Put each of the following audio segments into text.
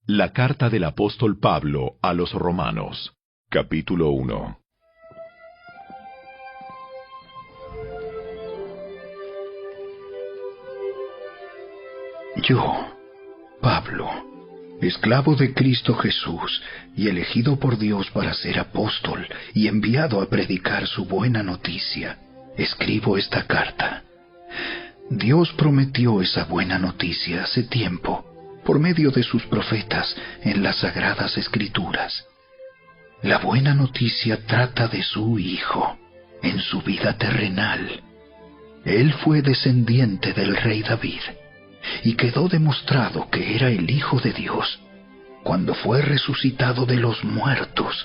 La carta del apóstol Pablo a los Romanos, capítulo 1. Yo, Pablo, esclavo de Cristo Jesús y elegido por Dios para ser apóstol y enviado a predicar su buena noticia, escribo esta carta. Dios prometió esa buena noticia hace tiempo, por medio de sus profetas en las Sagradas Escrituras. La buena noticia trata de su Hijo en su vida terrenal. Él fue descendiente del rey David, y quedó demostrado que era el Hijo de Dios cuando fue resucitado de los muertos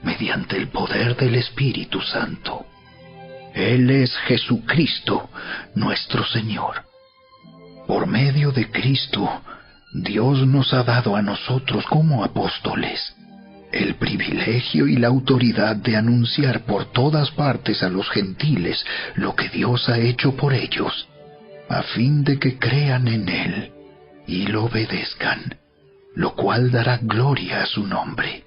mediante el poder del Espíritu Santo. Él es Jesucristo, nuestro Señor. Por medio de Cristo, Dios nos ha dado a nosotros como apóstoles el privilegio y la autoridad de anunciar por todas partes a los gentiles lo que Dios ha hecho por ellos, a fin de que crean en Él y lo obedezcan, lo cual dará gloria a su nombre.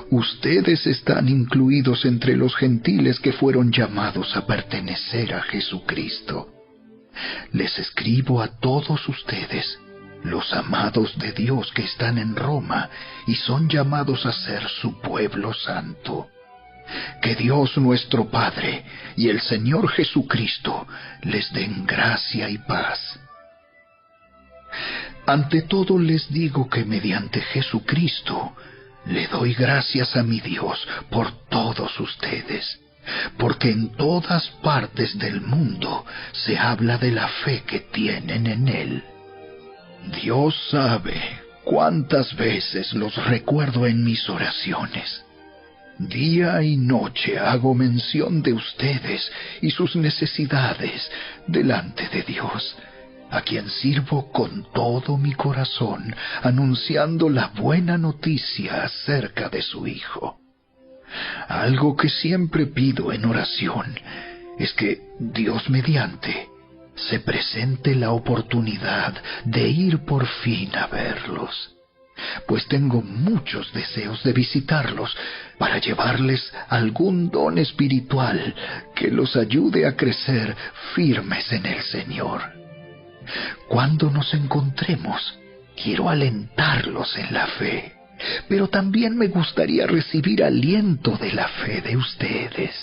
Ustedes están incluidos entre los gentiles que fueron llamados a pertenecer a Jesucristo. Les escribo a todos ustedes, los amados de Dios que están en Roma y son llamados a ser su pueblo santo. Que Dios nuestro Padre y el Señor Jesucristo les den gracia y paz. Ante todo les digo que mediante Jesucristo le doy gracias a mi Dios por todos ustedes, porque en todas partes del mundo se habla de la fe que tienen en Él. Dios sabe cuántas veces los recuerdo en mis oraciones. Día y noche hago mención de ustedes y sus necesidades delante de Dios, a quien sirvo con todo mi corazón, anunciando la buena noticia acerca de su Hijo. Algo que siempre pido en oración es que, Dios mediante, se presente la oportunidad de ir por fin a verlos, pues tengo muchos deseos de visitarlos para llevarles algún don espiritual que los ayude a crecer firmes en el Señor. Cuando nos encontremos, quiero alentarlos en la fe, pero también me gustaría recibir aliento de la fe de ustedes.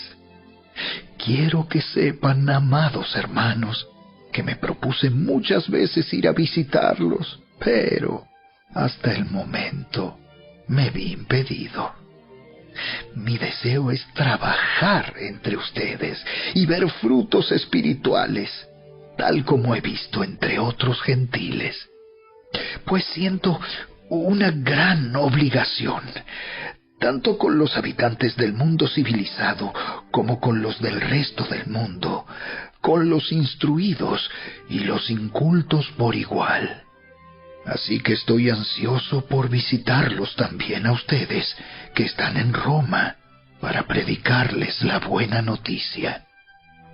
Quiero que sepan, amados hermanos, que me propuse muchas veces ir a visitarlos, pero hasta el momento me vi impedido. Mi deseo es trabajar entre ustedes y ver frutos espirituales, tal como he visto entre otros gentiles, pues siento una gran obligación, tanto con los habitantes del mundo civilizado como con los del resto del mundo, con los instruidos y los incultos por igual. Así que estoy ansioso por visitarlos también a ustedes, que están en Roma, para predicarles la buena noticia.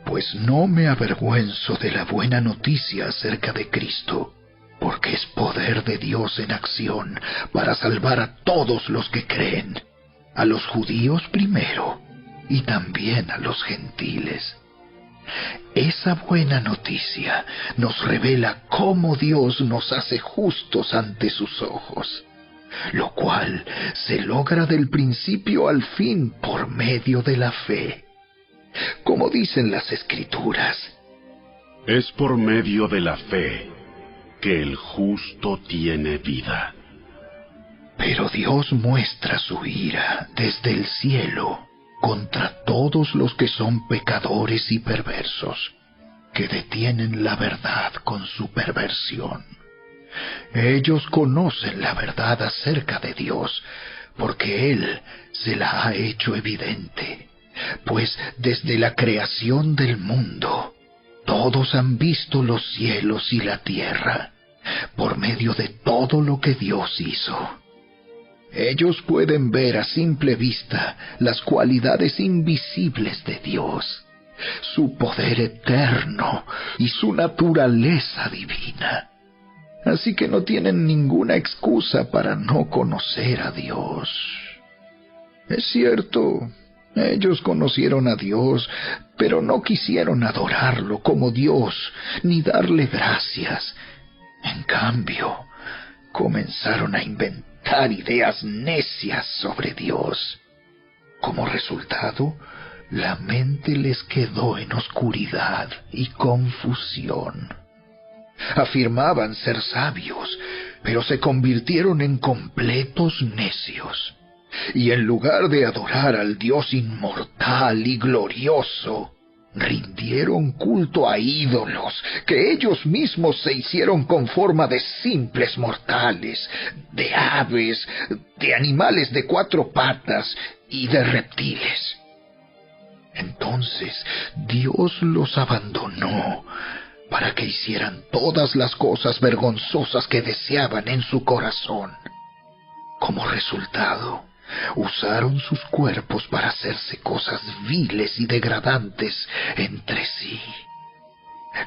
Pues no me avergüenzo de la buena noticia acerca de Cristo, porque es poder de Dios en acción para salvar a todos los que creen, a los judíos primero y también a los gentiles. Esa buena noticia nos revela cómo Dios nos hace justos ante sus ojos, lo cual se logra del principio al fin por medio de la fe. Como dicen las Escrituras, es por medio de la fe que el justo tiene vida. Pero Dios muestra su ira desde el cielo contra todos los que son pecadores y perversos, que detienen la verdad con su perversión. Ellos conocen la verdad acerca de Dios, porque Él se la ha hecho evidente, pues desde la creación del mundo, todos han visto los cielos y la tierra, por medio de todo lo que Dios hizo. Ellos pueden ver a simple vista las cualidades invisibles de Dios, su poder eterno y su naturaleza divina. así que no tienen ninguna excusa para no conocer a Dios. Es cierto, ellos conocieron a Dios, pero no quisieron adorarlo como Dios, ni darle gracias. En cambio, comenzaron a inventar ideas necias sobre Dios. Como resultado, la mente les quedó en oscuridad y confusión. Afirmaban ser sabios, pero se convirtieron en completos necios. Y en lugar de adorar al Dios inmortal y glorioso, rindieron culto a ídolos que ellos mismos se hicieron con forma de simples mortales, de aves, de animales de 4 patas y de reptiles. Entonces Dios los abandonó para que hicieran todas las cosas vergonzosas que deseaban en su corazón. Como resultado, usaron sus cuerpos para hacerse cosas viles y degradantes entre sí.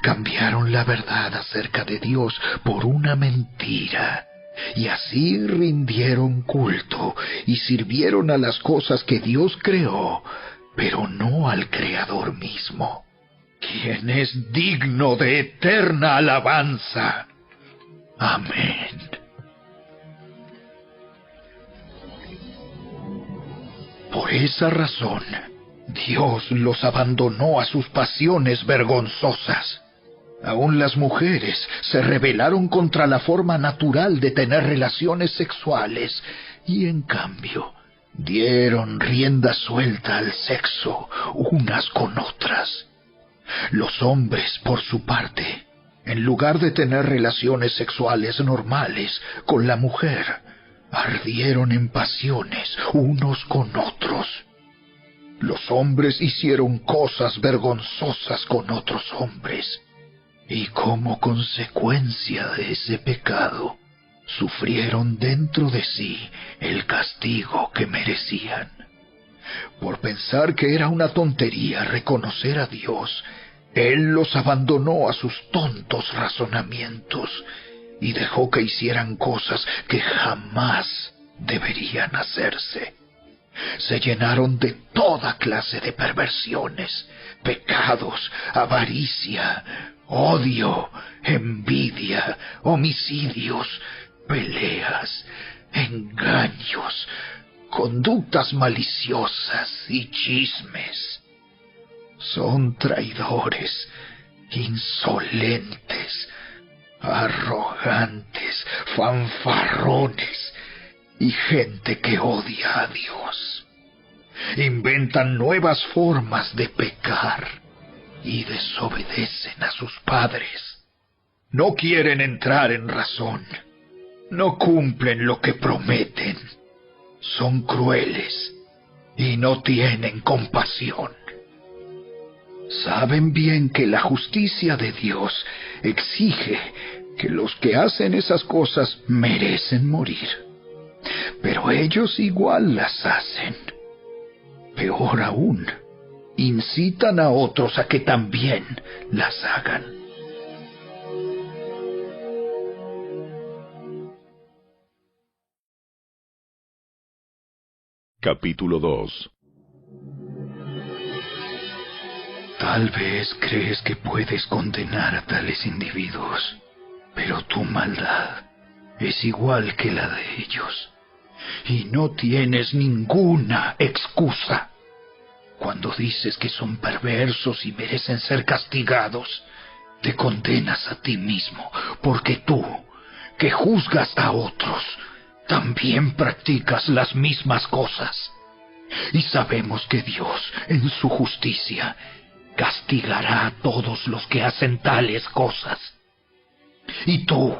Cambiaron la verdad acerca de Dios por una mentira, y así rindieron culto y sirvieron a las cosas que Dios creó, pero no al Creador mismo, quien es digno de eterna alabanza. Amén. Por esa razón, Dios los abandonó a sus pasiones vergonzosas. Aún las mujeres se rebelaron contra la forma natural de tener relaciones sexuales y, en cambio, dieron rienda suelta al sexo unas con otras. Los hombres, por su parte, en lugar de tener relaciones sexuales normales con la mujer, ardieron en pasiones unos con otros. Los hombres hicieron cosas vergonzosas con otros hombres, y como consecuencia de ese pecado, sufrieron dentro de sí el castigo que merecían. Por pensar que era una tontería reconocer a Dios, Él los abandonó a sus tontos razonamientos y dejó que hicieran cosas que jamás deberían hacerse. Se llenaron de toda clase de perversiones, pecados, avaricia, odio, envidia, homicidios, peleas, engaños, conductas maliciosas y chismes. Son traidores, insolentes, arrogantes, fanfarrones y gente que odia a Dios. Inventan nuevas formas de pecar y desobedecen a sus padres. No quieren entrar en razón. No cumplen lo que prometen. Son crueles y no tienen compasión. Saben bien que la justicia de Dios exige que los que hacen esas cosas merecen morir. Pero ellos igual las hacen. Peor aún, incitan a otros a que también las hagan. Capítulo 2. Tal vez crees que puedes condenar a tales individuos, pero tu maldad es igual que la de ellos, y no tienes ninguna excusa. Cuando dices que son perversos y merecen ser castigados, te condenas a ti mismo, porque tú, que juzgas a otros, también practicas las mismas cosas. Y sabemos que Dios, en su justicia, castigará a todos los que hacen tales cosas. Y tú,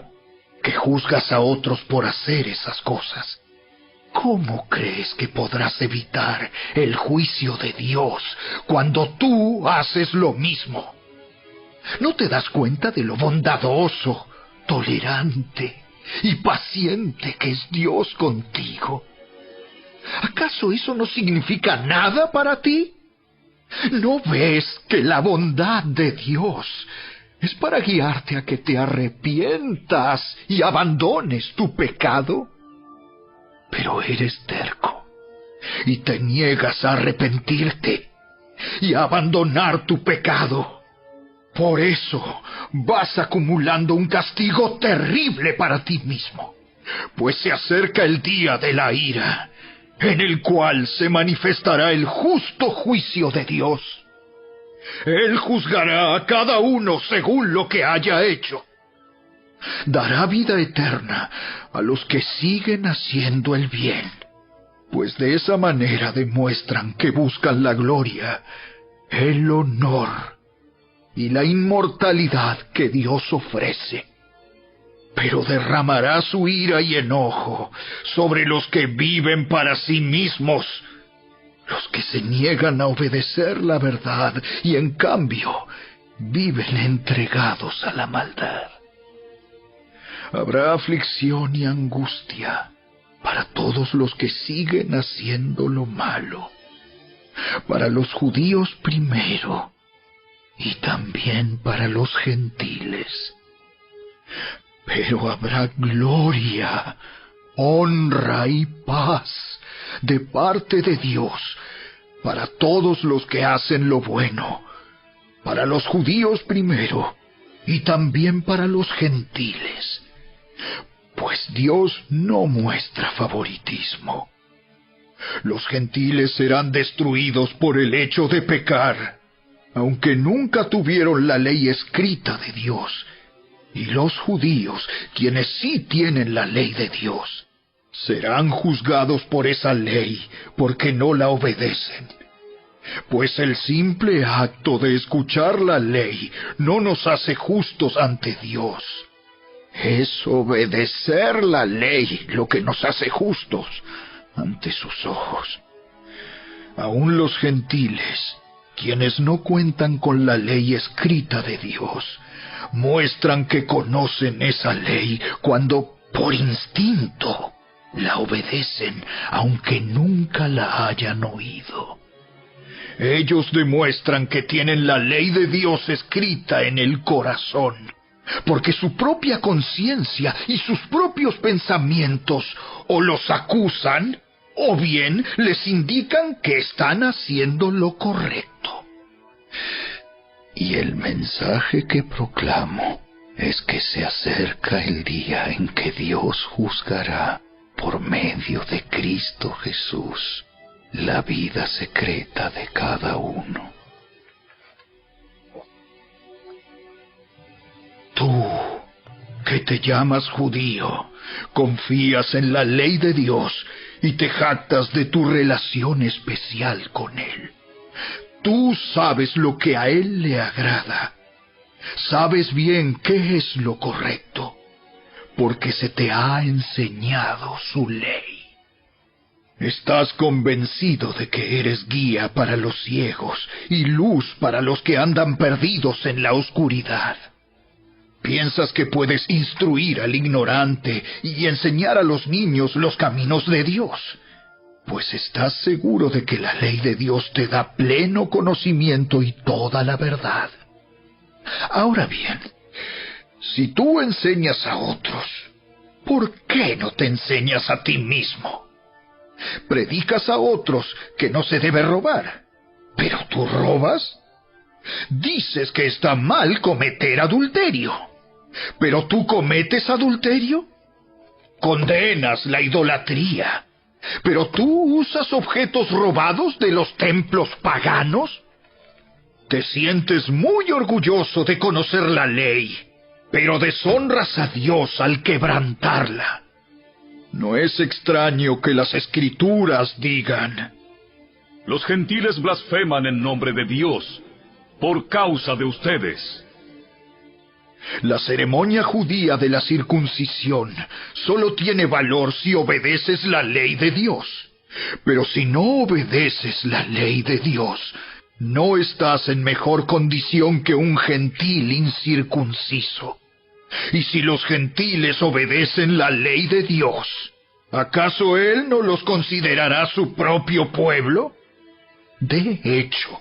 que juzgas a otros por hacer esas cosas, ¿cómo crees que podrás evitar el juicio de Dios cuando tú haces lo mismo? ¿No te das cuenta de lo bondadoso, tolerante y paciente que es Dios contigo? ¿Acaso eso no significa nada para ti? ¿No ves que la bondad de Dios ¿Es para guiarte a que te arrepientas y abandones tu pecado? Pero eres terco y te niegas a arrepentirte y a abandonar tu pecado. Por eso vas acumulando un castigo terrible para ti mismo, pues se acerca el día de la ira, en el cual se manifestará el justo juicio de Dios. Él juzgará a cada uno según lo que haya hecho. Dará vida eterna a los que siguen haciendo el bien, pues de esa manera demuestran que buscan la gloria, el honor y la inmortalidad que Dios ofrece. Pero derramará su ira y enojo sobre los que viven para sí mismos, los que se niegan a obedecer la verdad y en cambio viven entregados a la maldad. Habrá aflicción y angustia para todos los que siguen haciendo lo malo, para los judíos primero y también para los gentiles. Pero habrá gloria, honra y paz de parte de Dios para todos los que hacen lo bueno, para los judíos primero y también para los gentiles, pues Dios no muestra favoritismo. Los gentiles serán destruidos por el hecho de pecar, aunque nunca tuvieron la ley escrita de Dios, y los judíos, quienes sí tienen la ley de Dios, serán juzgados por esa ley porque no la obedecen. Pues el simple acto de escuchar la ley no nos hace justos ante Dios. Es obedecer la ley lo que nos hace justos ante sus ojos. Aún los gentiles, quienes no cuentan con la ley escrita de Dios, muestran que conocen esa ley cuando, por instinto, la obedecen, aunque nunca la hayan oído. Ellos demuestran que tienen la ley de Dios escrita en el corazón, porque su propia conciencia y sus propios pensamientos o los acusan, o bien les indican que están haciendo lo correcto. Y el mensaje que proclamo es que se acerca el día en que Dios juzgará por medio de Cristo Jesús la vida secreta de cada uno. Tú, que te llamas judío, confías en la ley de Dios y te jactas de tu relación especial con Él. Tú sabes lo que a Él le agrada. Sabes bien qué es lo correcto, porque se te ha enseñado su ley. Estás convencido de que eres guía para los ciegos y luz para los que andan perdidos en la oscuridad. Piensas que puedes instruir al ignorante y enseñar a los niños los caminos de Dios, pues estás seguro de que la ley de Dios te da pleno conocimiento y toda la verdad. Ahora bien, si tú enseñas a otros, ¿por qué no te enseñas a ti mismo? Predicas a otros que no se debe robar, ¿pero tú robas? Dices que está mal cometer adulterio, ¿pero tú cometes adulterio? Condenas la idolatría, ¿pero tú usas objetos robados de los templos paganos? Te sientes muy orgulloso de conocer la ley, pero deshonras a Dios al quebrantarla. No es extraño que las Escrituras digan: los gentiles blasfeman en nombre de Dios por causa de ustedes. La ceremonia judía de la circuncisión solo tiene valor si obedeces la ley de Dios. Pero si no obedeces la ley de Dios, no estás en mejor condición que un gentil incircunciso. Y si los gentiles obedecen la ley de Dios, ¿acaso Él no los considerará su propio pueblo? De hecho,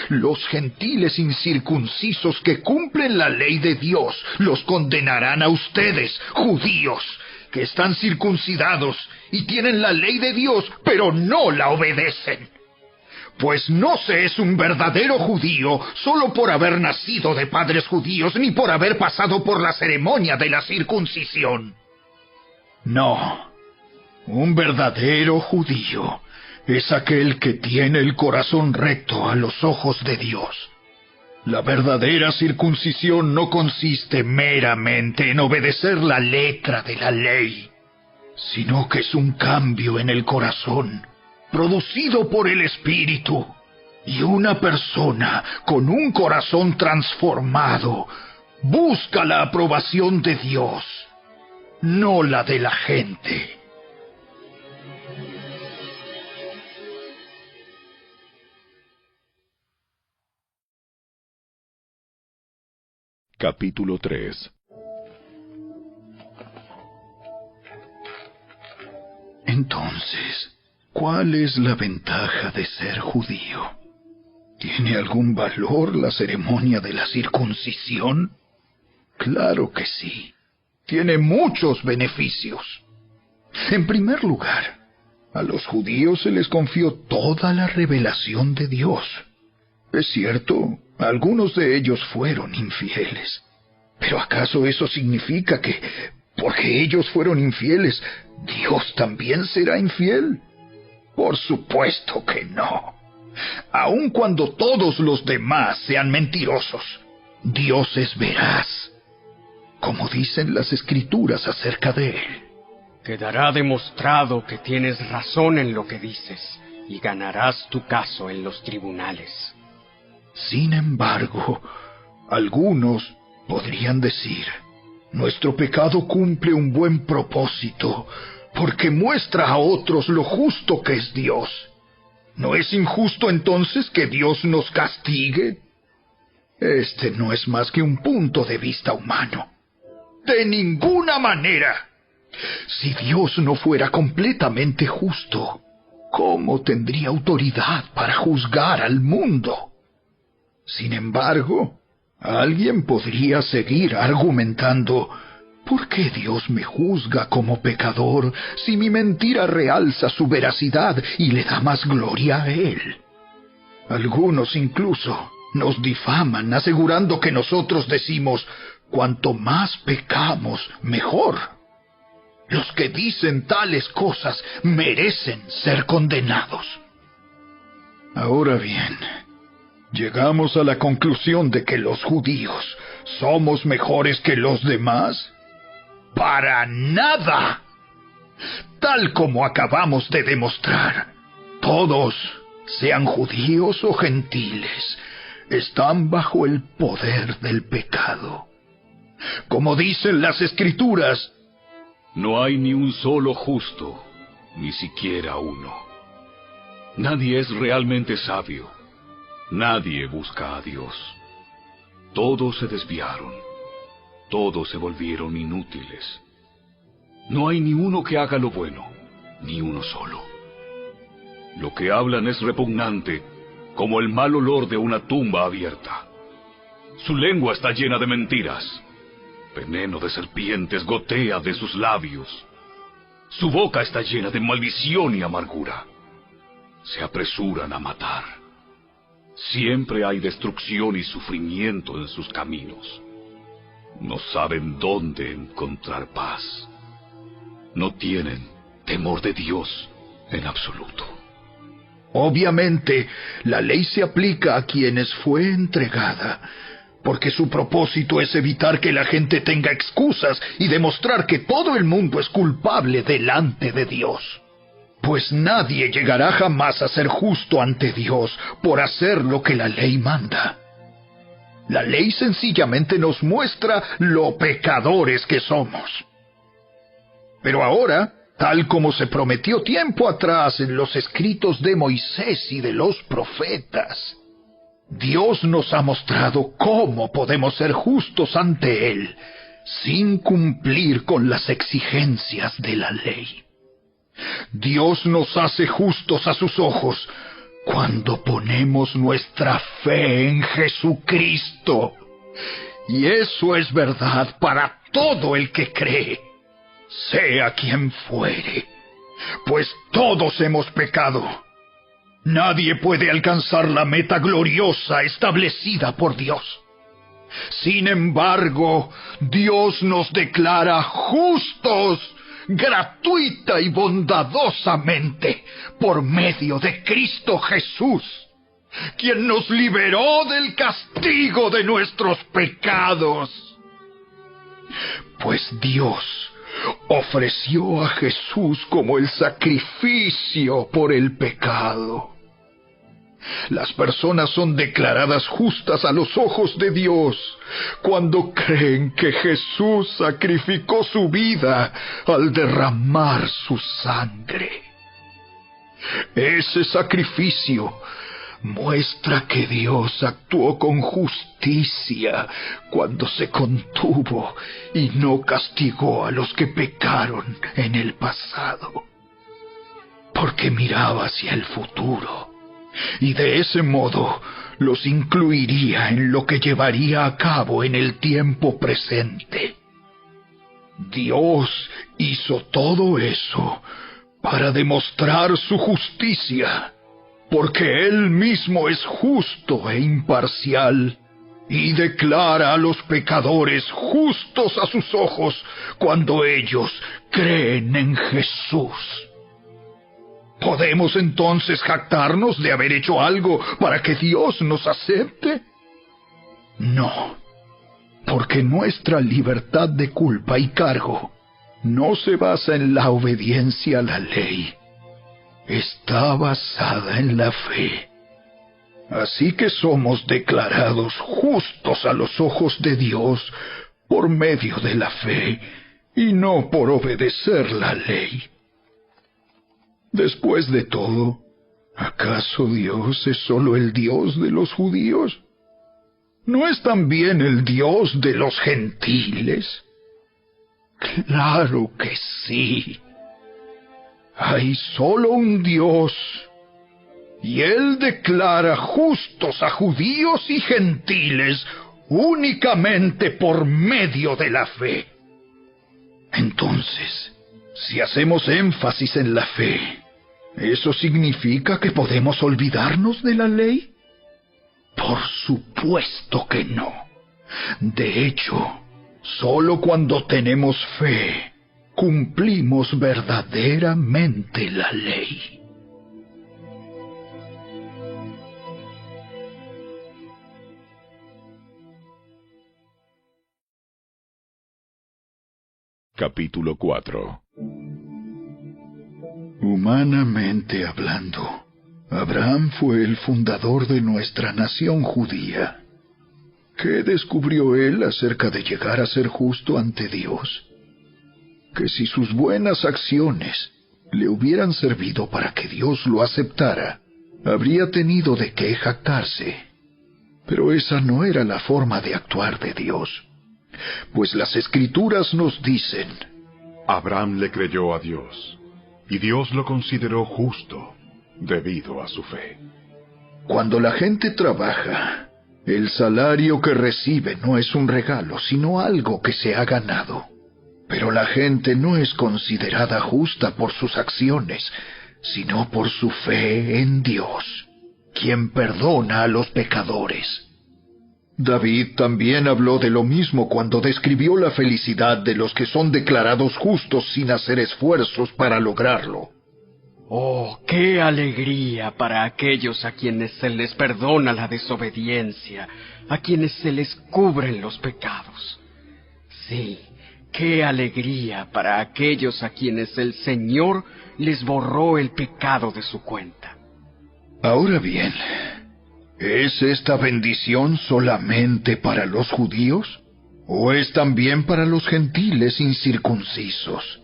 Los gentiles incircuncisos que cumplen la ley de Dios los condenarán a ustedes, judíos, que están circuncidados y tienen la ley de Dios, pero no la obedecen. Pues no se es un verdadero judío solo por haber nacido de padres judíos ni por haber pasado por la ceremonia de la circuncisión. No, un verdadero judío es aquel que tiene el corazón recto a los ojos de Dios. La verdadera circuncisión no consiste meramente en obedecer la letra de la ley, sino que es un cambio en el corazón, producido por el Espíritu, y una persona con un corazón transformado busca la aprobación de Dios, no la de la gente. Capítulo 3. Entonces, ¿cuál es la ventaja de ser judío? ¿Tiene algún valor la ceremonia de la circuncisión? Claro que sí. Tiene muchos beneficios. En primer lugar, a los judíos se les confió toda la revelación de Dios. Es cierto, algunos de ellos fueron infieles. ¿Pero acaso eso significa que, porque ellos fueron infieles, Dios también será infiel? Por supuesto que no. Aun cuando todos los demás sean mentirosos, Dios es veraz, como dicen las Escrituras acerca de Él. Quedará demostrado que tienes razón en lo que dices, y ganarás tu caso en los tribunales. Sin embargo, algunos podrían decir, nuestro pecado cumple un buen propósito, porque muestra a otros lo justo que es Dios. ¿No es injusto entonces que Dios nos castigue? Este no es más que un punto de vista humano. ¡De ninguna manera! Si Dios no fuera completamente justo, ¿cómo tendría autoridad para juzgar al mundo? Sin embargo, alguien podría seguir argumentando, ¿por qué Dios me juzga como pecador si mi mentira realza su veracidad y le da más gloria a Él? Algunos incluso nos difaman asegurando que nosotros decimos, cuanto más pecamos, mejor. Los que dicen tales cosas merecen ser condenados. Ahora bien, ¿llegamos a la conclusión de que los judíos somos mejores que los demás? ¡Para nada! Tal como acabamos de demostrar, todos, sean judíos o gentiles, están bajo el poder del pecado. Como dicen las Escrituras, no hay ni un solo justo, ni siquiera uno. Nadie es realmente sabio. Nadie busca a Dios. Todos se desviaron. Todos se volvieron inútiles. No hay ni uno que haga lo bueno, ni uno solo. Lo que hablan es repugnante, como el mal olor de una tumba abierta. Su lengua está llena de mentiras. Veneno de serpientes gotea de sus labios. Su boca está llena de maldición y amargura. Se apresuran a matar. Siempre hay destrucción y sufrimiento en sus caminos. No saben dónde encontrar paz. No tienen temor de Dios en absoluto. Obviamente, la ley se aplica a quienes fue entregada, porque su propósito es evitar que la gente tenga excusas y demostrar que todo el mundo es culpable delante de Dios. Pues nadie llegará jamás a ser justo ante Dios por hacer lo que la ley manda. La ley sencillamente nos muestra lo pecadores que somos. Pero ahora, tal como se prometió tiempo atrás en los escritos de Moisés y de los profetas, Dios nos ha mostrado cómo podemos ser justos ante Él, sin cumplir con las exigencias de la ley. Dios nos hace justos a sus ojos, cuando ponemos nuestra fe en Jesucristo. Y eso es verdad para todo el que cree, sea quien fuere, pues todos hemos pecado. Nadie puede alcanzar la meta gloriosa establecida por Dios. Sin embargo, Dios nos declara justos, gratuita y bondadosamente, por medio de Cristo Jesús, quien nos liberó del castigo de nuestros pecados. Pues Dios ofreció a Jesús como el sacrificio por el pecado. Las personas son declaradas justas a los ojos de Dios cuando creen que Jesús sacrificó su vida al derramar su sangre. Ese sacrificio muestra que Dios actuó con justicia cuando se contuvo y no castigó a los que pecaron en el pasado, porque miraba hacia el futuro y de ese modo los incluiría en lo que llevaría a cabo en el tiempo presente. Dios hizo todo eso para demostrar su justicia, porque Él mismo es justo e imparcial, y declara a los pecadores justos a sus ojos cuando ellos creen en Jesús. ¿Podemos entonces jactarnos de haber hecho algo para que Dios nos acepte? No, porque nuestra libertad de culpa y cargo no se basa en la obediencia a la ley. Está basada en la fe. Así que somos declarados justos a los ojos de Dios por medio de la fe y no por obedecer la ley. Después de todo, ¿acaso Dios es solo el Dios de los judíos? ¿No es también el Dios de los gentiles? Claro que sí. Hay solo un Dios, y Él declara justos a judíos y gentiles únicamente por medio de la fe. Entonces, si hacemos énfasis en la fe, ¿eso significa que podemos olvidarnos de la ley? Por supuesto que no. De hecho, solo cuando tenemos fe, cumplimos verdaderamente la ley. Capítulo 4. Humanamente hablando, Abraham fue el fundador de nuestra nación judía. ¿Qué descubrió él acerca de llegar a ser justo ante Dios? Que si sus buenas acciones le hubieran servido para que Dios lo aceptara, habría tenido de qué jactarse. Pero esa no era la forma de actuar de Dios, pues las Escrituras nos dicen: Abraham le creyó a Dios, y Dios lo consideró justo debido a su fe. Cuando la gente trabaja, el salario que recibe no es un regalo, sino algo que se ha ganado. Pero la gente no es considerada justa por sus acciones, sino por su fe en Dios, quien perdona a los pecadores. David también habló de lo mismo cuando describió la felicidad de los que son declarados justos sin hacer esfuerzos para lograrlo. ¡Oh, qué alegría para aquellos a quienes se les perdona la desobediencia, a quienes se les cubren los pecados! Sí, qué alegría para aquellos a quienes el Señor les borró el pecado de su cuenta. Ahora bien, ¿es esta bendición solamente para los judíos? ¿O es también para los gentiles incircuncisos?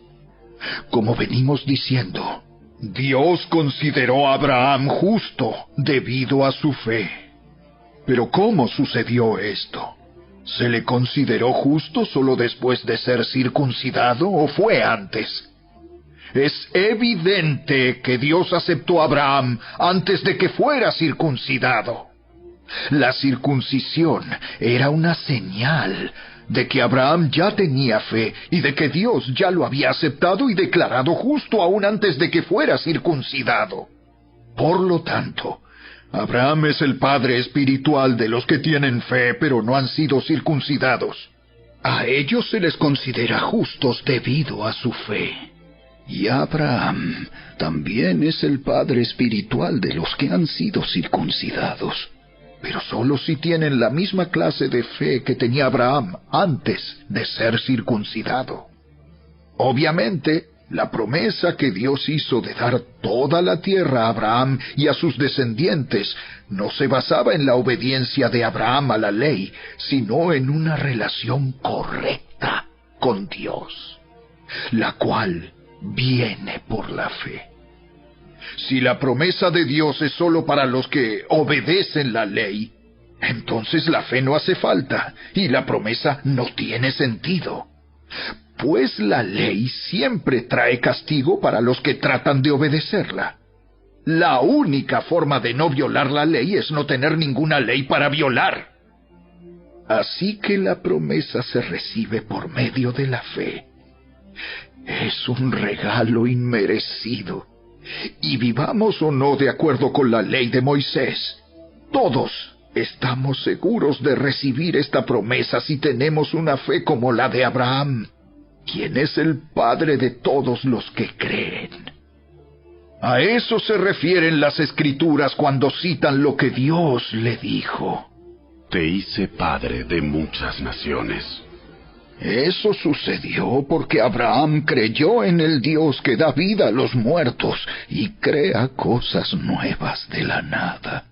Como venimos diciendo, Dios consideró a Abraham justo debido a su fe. Pero ¿cómo sucedió esto? ¿Se le consideró justo solo después de ser circuncidado o fue antes? Es evidente que Dios aceptó a Abraham antes de que fuera circuncidado. La circuncisión era una señal de que Abraham ya tenía fe y de que Dios ya lo había aceptado y declarado justo aún antes de que fuera circuncidado. Por lo tanto, Abraham es el padre espiritual de los que tienen fe pero no han sido circuncidados. A ellos se les considera justos debido a su fe. Y Abraham también es el padre espiritual de los que han sido circuncidados, pero solo si tienen la misma clase de fe que tenía Abraham antes de ser circuncidado. Obviamente, la promesa que Dios hizo de dar toda la tierra a Abraham y a sus descendientes no se basaba en la obediencia de Abraham a la ley, sino en una relación correcta con Dios, la cual viene por la fe. Si la promesa de Dios es solo para los que obedecen la ley, entonces la fe no hace falta y la promesa no tiene sentido. Pues la ley siempre trae castigo para los que tratan de obedecerla. La única forma de no violar la ley es no tener ninguna ley para violar. Así que la promesa se recibe por medio de la fe. Es un regalo inmerecido. Y vivamos o no de acuerdo con la ley de Moisés, todos estamos seguros de recibir esta promesa si tenemos una fe como la de Abraham, quien es el padre de todos los que creen. A eso se refieren las Escrituras cuando citan lo que Dios le dijo. Te hice padre de muchas naciones. Eso sucedió porque Abraham creyó en el Dios que da vida a los muertos y crea cosas nuevas de la nada.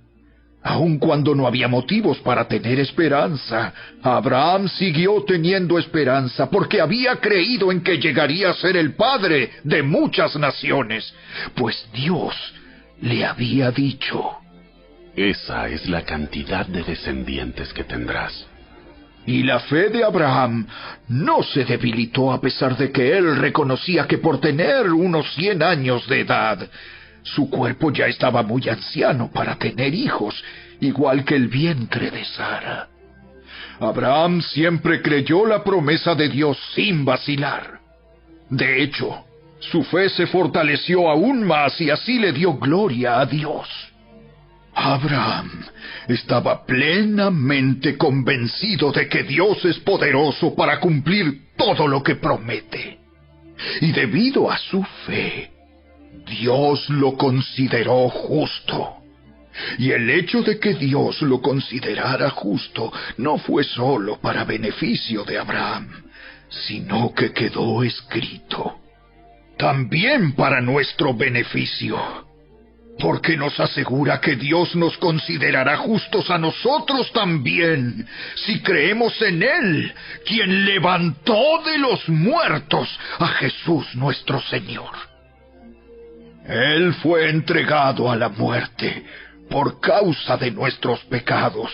Aun cuando no había motivos para tener esperanza, Abraham siguió teniendo esperanza porque había creído en que llegaría a ser el padre de muchas naciones, pues Dios le había dicho: Esa es la cantidad de descendientes que tendrás. Y la fe de Abraham no se debilitó a pesar de que él reconocía que por tener unos 100 años de edad, su cuerpo ya estaba muy anciano para tener hijos, igual que el vientre de Sara. Abraham siempre creyó la promesa de Dios sin vacilar. De hecho, su fe se fortaleció aún más y así le dio gloria a Dios. Abraham estaba plenamente convencido de que Dios es poderoso para cumplir todo lo que promete. Y debido a su fe, Dios lo consideró justo. Y el hecho de que Dios lo considerara justo no fue solo para beneficio de Abraham, sino que quedó escrito también para nuestro beneficio, porque nos asegura que Dios nos considerará justos a nosotros también, si creemos en Él, quien levantó de los muertos a Jesús nuestro Señor. Él fue entregado a la muerte por causa de nuestros pecados,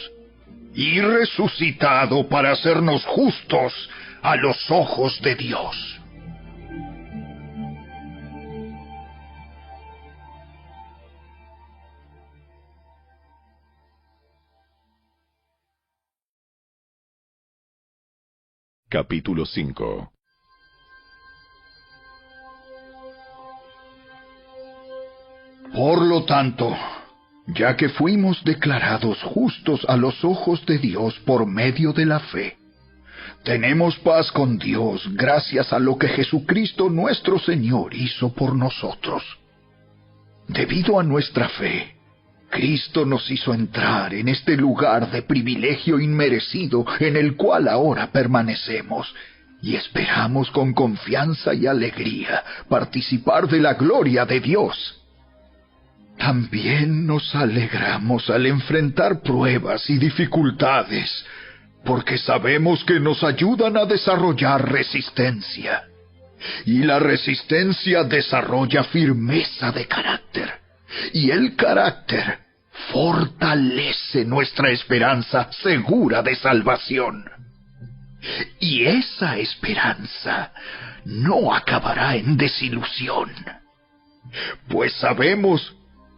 y resucitado para hacernos justos a los ojos de Dios. Capítulo 5. Por lo tanto, ya que fuimos declarados justos a los ojos de Dios por medio de la fe, tenemos paz con Dios gracias a lo que Jesucristo nuestro Señor hizo por nosotros. Debido a nuestra fe, Cristo nos hizo entrar en este lugar de privilegio inmerecido en el cual ahora permanecemos, y esperamos con confianza y alegría participar de la gloria de Dios. También nos alegramos al enfrentar pruebas y dificultades, porque sabemos que nos ayudan a desarrollar resistencia. Y la resistencia desarrolla firmeza de carácter, y el carácter fortalece nuestra esperanza segura de salvación. Y esa esperanza no acabará en desilusión, pues sabemos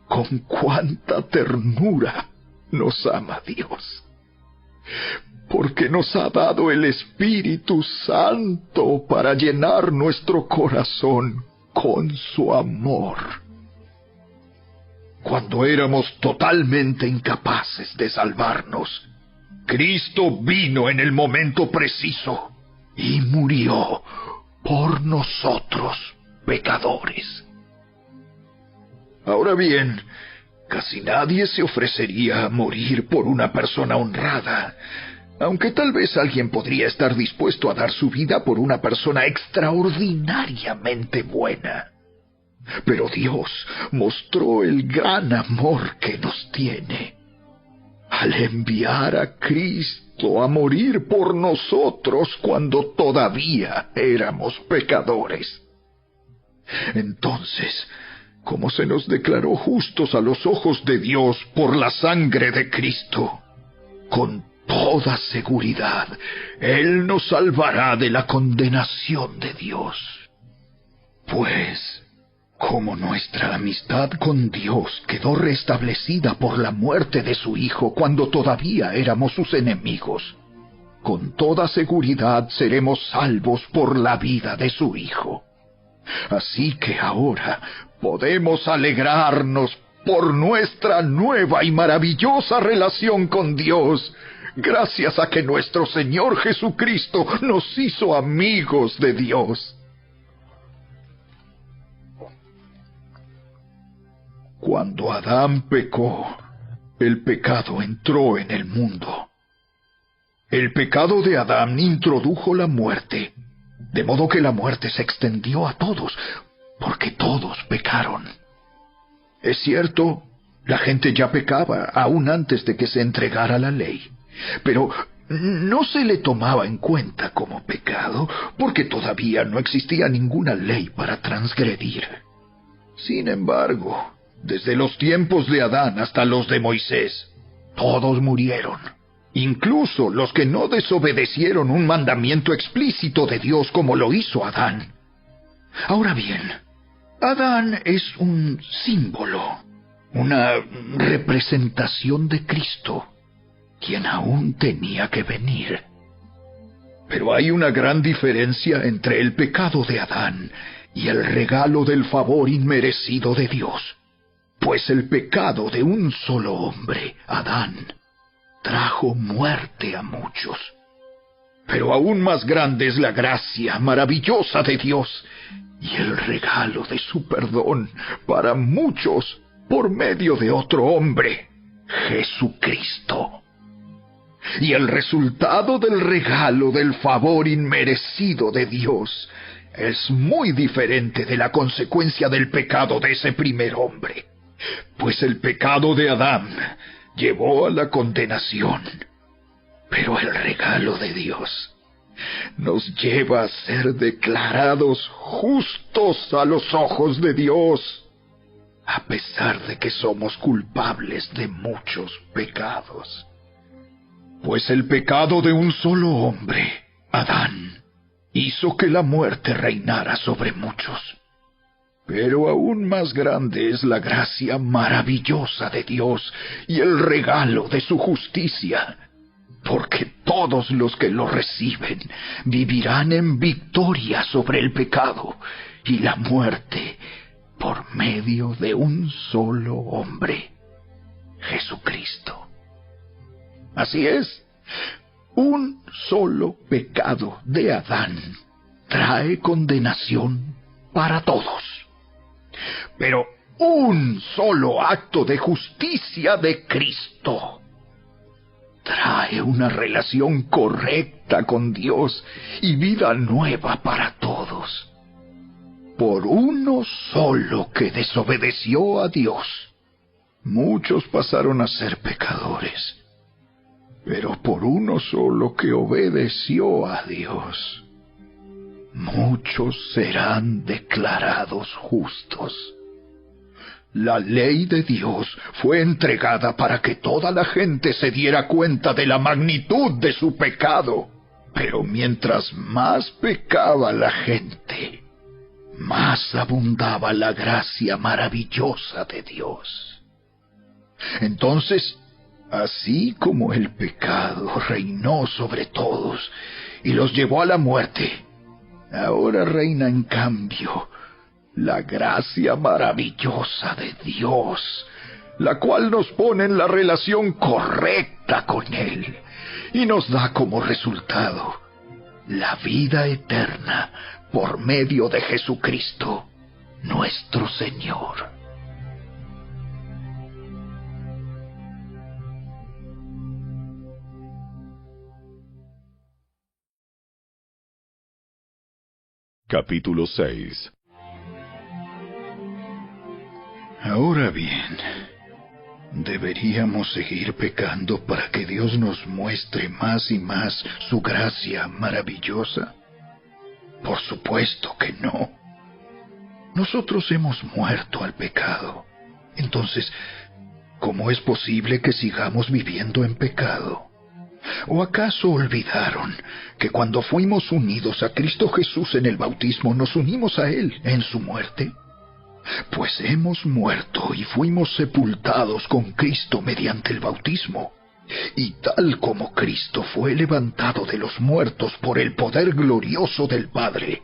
con cuánta ternura nos ama Dios, porque nos ha dado el Espíritu Santo para llenar nuestro corazón con su amor. Cuando éramos totalmente incapaces de salvarnos, Cristo vino en el momento preciso y murió por nosotros, pecadores. Ahora bien, casi nadie se ofrecería a morir por una persona honrada, aunque tal vez alguien podría estar dispuesto a dar su vida por una persona extraordinariamente buena. Pero Dios mostró el gran amor que nos tiene al enviar a Cristo a morir por nosotros cuando todavía éramos pecadores. Entonces, como se nos declaró justos a los ojos de Dios por la sangre de Cristo, con toda seguridad, Él nos salvará de la condenación de Dios. Pues, como nuestra amistad con Dios quedó restablecida por la muerte de su Hijo cuando todavía éramos sus enemigos, con toda seguridad seremos salvos por la vida de su Hijo. Así que ahora podemos alegrarnos por nuestra nueva y maravillosa relación con Dios, gracias a que nuestro Señor Jesucristo nos hizo amigos de Dios. Cuando Adán pecó, el pecado entró en el mundo. El pecado de Adán introdujo la muerte, de modo que la muerte se extendió a todos, porque todos pecaron. Es cierto, la gente ya pecaba aún antes de que se entregara la ley, pero no se le tomaba en cuenta como pecado, porque todavía no existía ninguna ley para transgredir. Sin embargo, desde los tiempos de Adán hasta los de Moisés, todos murieron, incluso los que no desobedecieron un mandamiento explícito de Dios como lo hizo Adán. Ahora bien, Adán es un símbolo, una representación de Cristo, quien aún tenía que venir. Pero hay una gran diferencia entre el pecado de Adán y el regalo del favor inmerecido de Dios. Pues el pecado de un solo hombre, Adán, trajo muerte a muchos. Pero aún más grande es la gracia maravillosa de Dios y el regalo de su perdón para muchos por medio de otro hombre, Jesucristo. Y el resultado del regalo del favor inmerecido de Dios es muy diferente de la consecuencia del pecado de ese primer hombre. Pues el pecado de Adán llevó a la condenación, pero el regalo de Dios nos lleva a ser declarados justos a los ojos de Dios, a pesar de que somos culpables de muchos pecados. Pues el pecado de un solo hombre, Adán, hizo que la muerte reinara sobre muchos. Pero aún más grande es la gracia maravillosa de Dios y el regalo de su justicia, porque todos los que lo reciben vivirán en victoria sobre el pecado y la muerte por medio de un solo hombre, Jesucristo. Así es, un solo pecado de Adán trae condenación para todos. Pero un solo acto de justicia de Cristo trae una relación correcta con Dios y vida nueva para todos. Por uno solo que desobedeció a Dios, muchos pasaron a ser pecadores. Pero por uno solo que obedeció a Dios, muchos serán declarados justos. La ley de Dios fue entregada para que toda la gente se diera cuenta de la magnitud de su pecado, Pero mientras más pecaba la gente, más abundaba la gracia maravillosa de Dios. Entonces, así como el pecado reinó sobre todos y los llevó a la muerte, ahora reina en cambio la gracia maravillosa de Dios, la cual nos pone en la relación correcta con Él y nos da como resultado la vida eterna por medio de Jesucristo, nuestro Señor. Capítulo 6. Ahora bien, ¿deberíamos seguir pecando para que Dios nos muestre más y más su gracia maravillosa? Por supuesto que no. Nosotros hemos muerto al pecado. Entonces, ¿cómo es posible que sigamos viviendo en pecado? ¿O acaso olvidaron que cuando fuimos unidos a Cristo Jesús en el bautismo, nos unimos a Él en su muerte? Pues hemos muerto y fuimos sepultados con Cristo mediante el bautismo. Y tal como Cristo fue levantado de los muertos por el poder glorioso del Padre,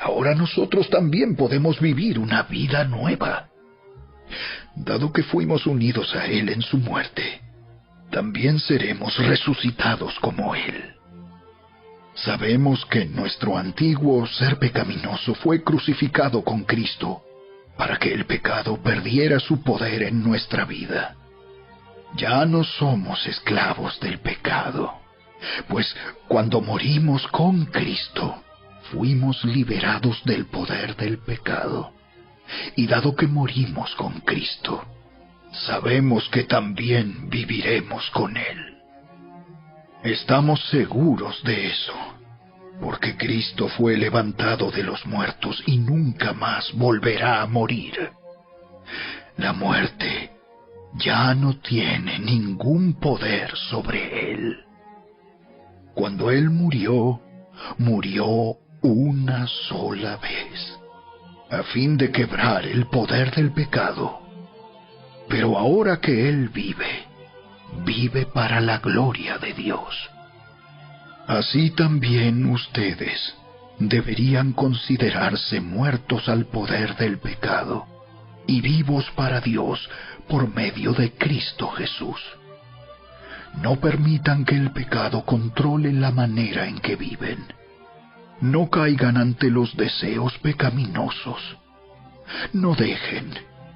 ahora nosotros también podemos vivir una vida nueva. Dado que fuimos unidos a Él en su muerte, también seremos resucitados como Él. Sabemos que nuestro antiguo ser pecaminoso fue crucificado con Cristo para que el pecado perdiera su poder en nuestra vida. Ya no somos esclavos del pecado, pues cuando morimos con Cristo, fuimos liberados del poder del pecado. Y dado que morimos con Cristo, sabemos que también viviremos con Él. Estamos seguros de eso, porque Cristo fue levantado de los muertos y nunca más volverá a morir. La muerte ya no tiene ningún poder sobre Él. Cuando Él murió, murió una sola vez, a fin de quebrar el poder del pecado. Pero ahora que Él vive, vive para la gloria de Dios. Así también ustedes deberían considerarse muertos al poder del pecado y vivos para Dios por medio de Cristo Jesús. No permitan que el pecado controle la manera en que viven. No caigan ante los deseos pecaminosos. No dejen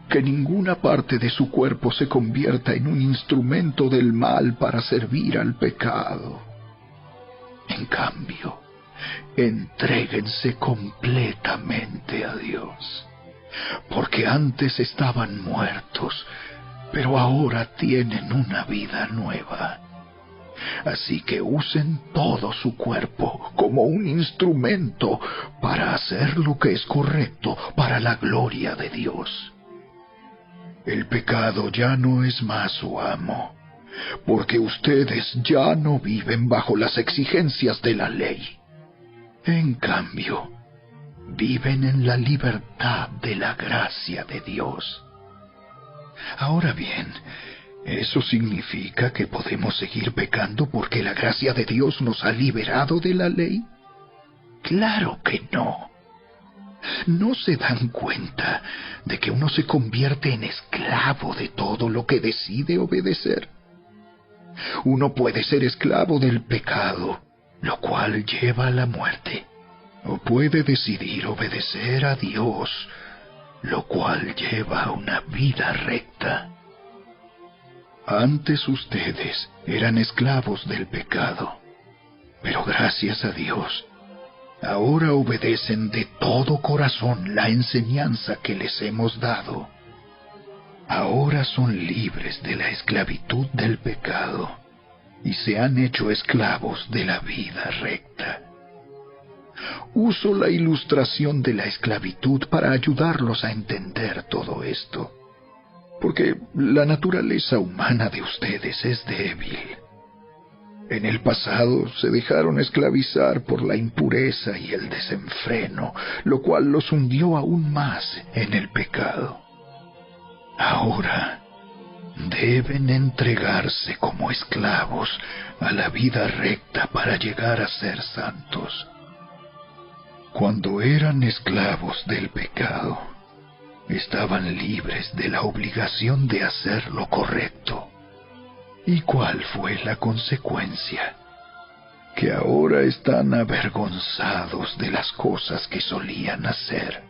que ninguna parte de su cuerpo se convierta en un instrumento del mal para servir al pecado. En cambio, entréguense completamente a Dios, porque antes estaban muertos, pero ahora tienen una vida nueva. Así que usen todo su cuerpo como un instrumento para hacer lo que es correcto para la gloria de Dios. El pecado ya no es más su amo, porque ustedes ya no viven bajo las exigencias de la ley. En cambio, viven en la libertad de la gracia de Dios. Ahora bien, ¿eso significa que podemos seguir pecando porque la gracia de Dios nos ha liberado de la ley? Claro que no. ¿No se dan cuenta de que uno se convierte en esclavo de todo lo que decide obedecer? Uno puede ser esclavo del pecado, lo cual lleva a la muerte, o puede decidir obedecer a Dios, lo cual lleva a una vida recta. Antes ustedes eran esclavos del pecado, pero gracias a Dios, ahora obedecen de todo corazón la enseñanza que les hemos dado. Ahora son libres de la esclavitud del pecado y se han hecho esclavos de la vida recta. Uso la ilustración de la esclavitud para ayudarlos a entender todo esto, porque la naturaleza humana de ustedes es débil. En el pasado se dejaron esclavizar por la impureza y el desenfreno, lo cual los hundió aún más en el pecado. Ahora deben entregarse como esclavos a la vida recta para llegar a ser santos. Cuando eran esclavos del pecado, estaban libres de la obligación de hacer lo correcto. ¿Y cuál fue la consecuencia? Que ahora están avergonzados de las cosas que solían hacer,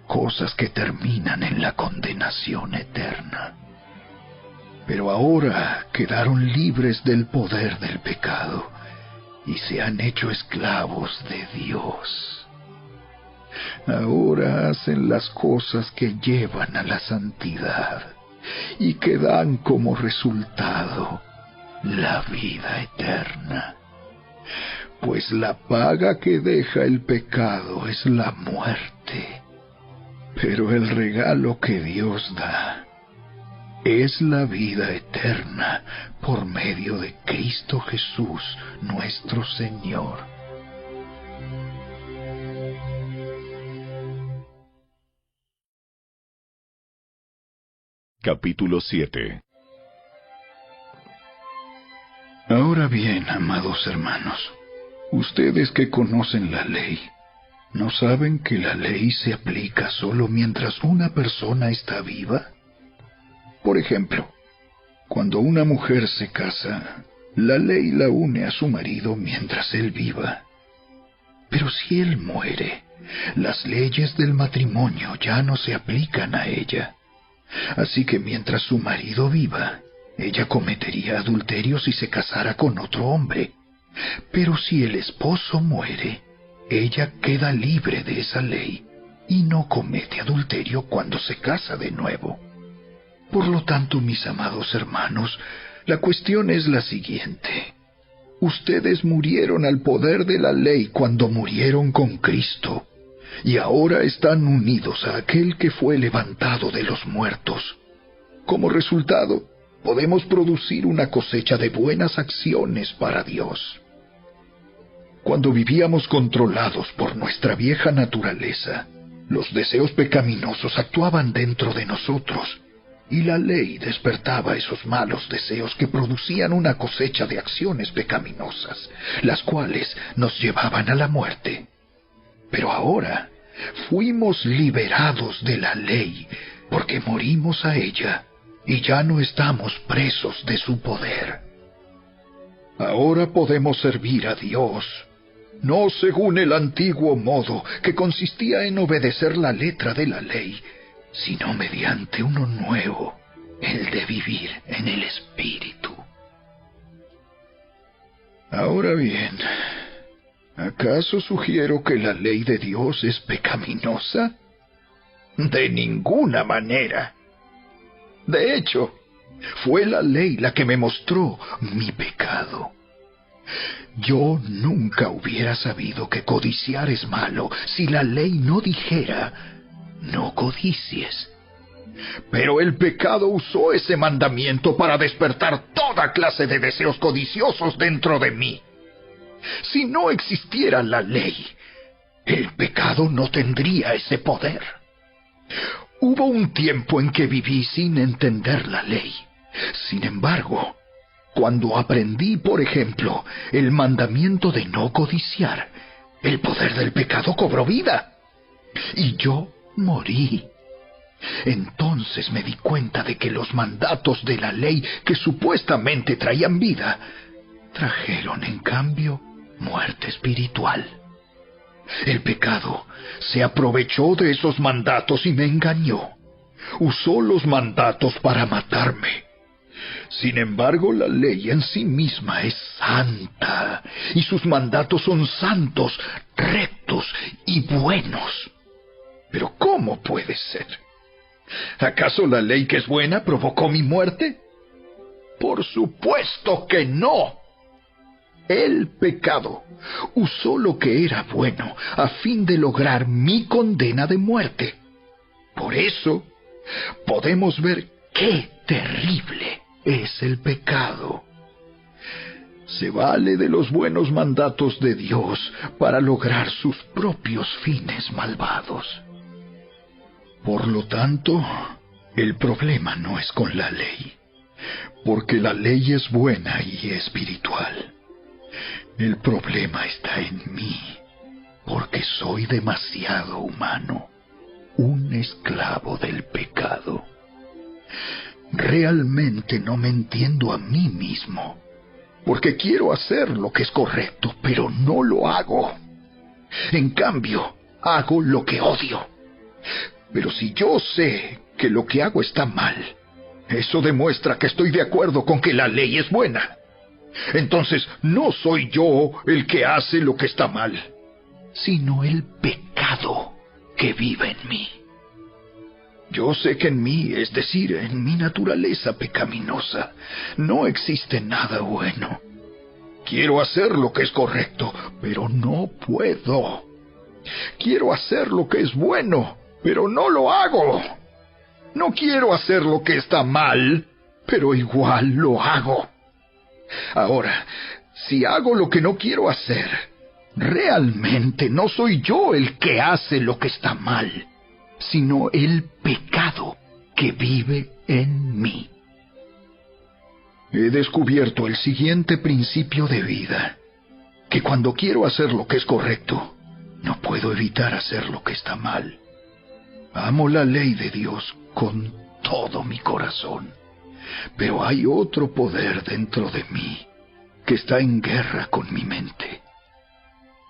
cosas que terminan en la condenación eterna. Pero ahora quedaron libres del poder del pecado y se han hecho esclavos de Dios. Ahora hacen las cosas que llevan a la santidad y que dan como resultado la vida eterna. Pues la paga que deja el pecado es la muerte, pero el regalo que Dios da es la vida eterna por medio de Cristo Jesús, nuestro Señor. Capítulo 7. Ahora bien, amados hermanos, ustedes que conocen la ley, ¿no saben que la ley se aplica solo mientras una persona está viva? Por ejemplo, cuando una mujer se casa, la ley la une a su marido mientras él viva. Pero si él muere, las leyes del matrimonio ya no se aplican a ella. Así que mientras su marido viva, ella cometería adulterio si se casara con otro hombre. Pero si el esposo muere, ella queda libre de esa ley y no comete adulterio cuando se casa de nuevo. Por lo tanto, mis amados hermanos, la cuestión es la siguiente. Ustedes murieron al poder de la ley cuando murieron con Cristo, y ahora están unidos a aquel que fue levantado de los muertos. Como resultado, podemos producir una cosecha de buenas acciones para Dios. Cuando vivíamos controlados por nuestra vieja naturaleza, los deseos pecaminosos actuaban dentro de nosotros, y la ley despertaba esos malos deseos que producían una cosecha de acciones pecaminosas, las cuales nos llevaban a la muerte. Pero ahora fuimos liberados de la ley porque morimos a ella y ya no estamos presos de su poder. Ahora podemos servir a Dios, no según el antiguo modo que consistía en obedecer la letra de la ley, sino mediante uno nuevo, el de vivir en el Espíritu. Ahora bien, ¿acaso sugiero que la ley de Dios es pecaminosa? De ninguna manera. De hecho, fue la ley la que me mostró mi pecado. Yo nunca hubiera sabido que codiciar es malo si la ley no dijera, no codicies. Pero el pecado usó ese mandamiento para despertar toda clase de deseos codiciosos dentro de mí. Si no existiera la ley, el pecado no tendría ese poder. Hubo un tiempo en que viví sin entender la ley. Sin embargo, cuando aprendí, por ejemplo, el mandamiento de no codiciar, el poder del pecado cobró vida. Y yo morí. Entonces me di cuenta de que los mandatos de la ley que supuestamente traían vida, trajeron en cambio muerte espiritual. El pecado se aprovechó de esos mandatos y me engañó. Usó los mandatos para matarme. Sin embargo, la ley en sí misma es santa, y sus mandatos son santos, rectos y buenos. Pero ¿cómo puede ser? ¿Acaso la ley que es buena provocó mi muerte? Por supuesto que no. El pecado usó lo que era bueno a fin de lograr mi condena de muerte. Por eso, podemos ver qué terrible es el pecado. Se vale de los buenos mandatos de Dios para lograr sus propios fines malvados. Por lo tanto, el problema no es con la ley, porque la ley es buena y espiritual. El problema está en mí, porque soy demasiado humano, un esclavo del pecado. Realmente no me entiendo a mí mismo, porque quiero hacer lo que es correcto, pero no lo hago. En cambio, hago lo que odio. Pero si yo sé que lo que hago está mal, eso demuestra que estoy de acuerdo con que la ley es buena. Entonces, no soy yo el que hace lo que está mal, sino el pecado que vive en mí. Yo sé que en mí, es decir, en mi naturaleza pecaminosa, no existe nada bueno. Quiero hacer lo que es correcto, pero no puedo. Quiero hacer lo que es bueno, pero no lo hago. No quiero hacer lo que está mal, pero igual lo hago. Ahora, si hago lo que no quiero hacer, realmente no soy yo el que hace lo que está mal, sino el pecado que vive en mí. He descubierto el siguiente principio de vida, que cuando quiero hacer lo que es correcto, no puedo evitar hacer lo que está mal. Amo la ley de Dios con todo mi corazón, pero hay otro poder dentro de mí que está en guerra con mi mente.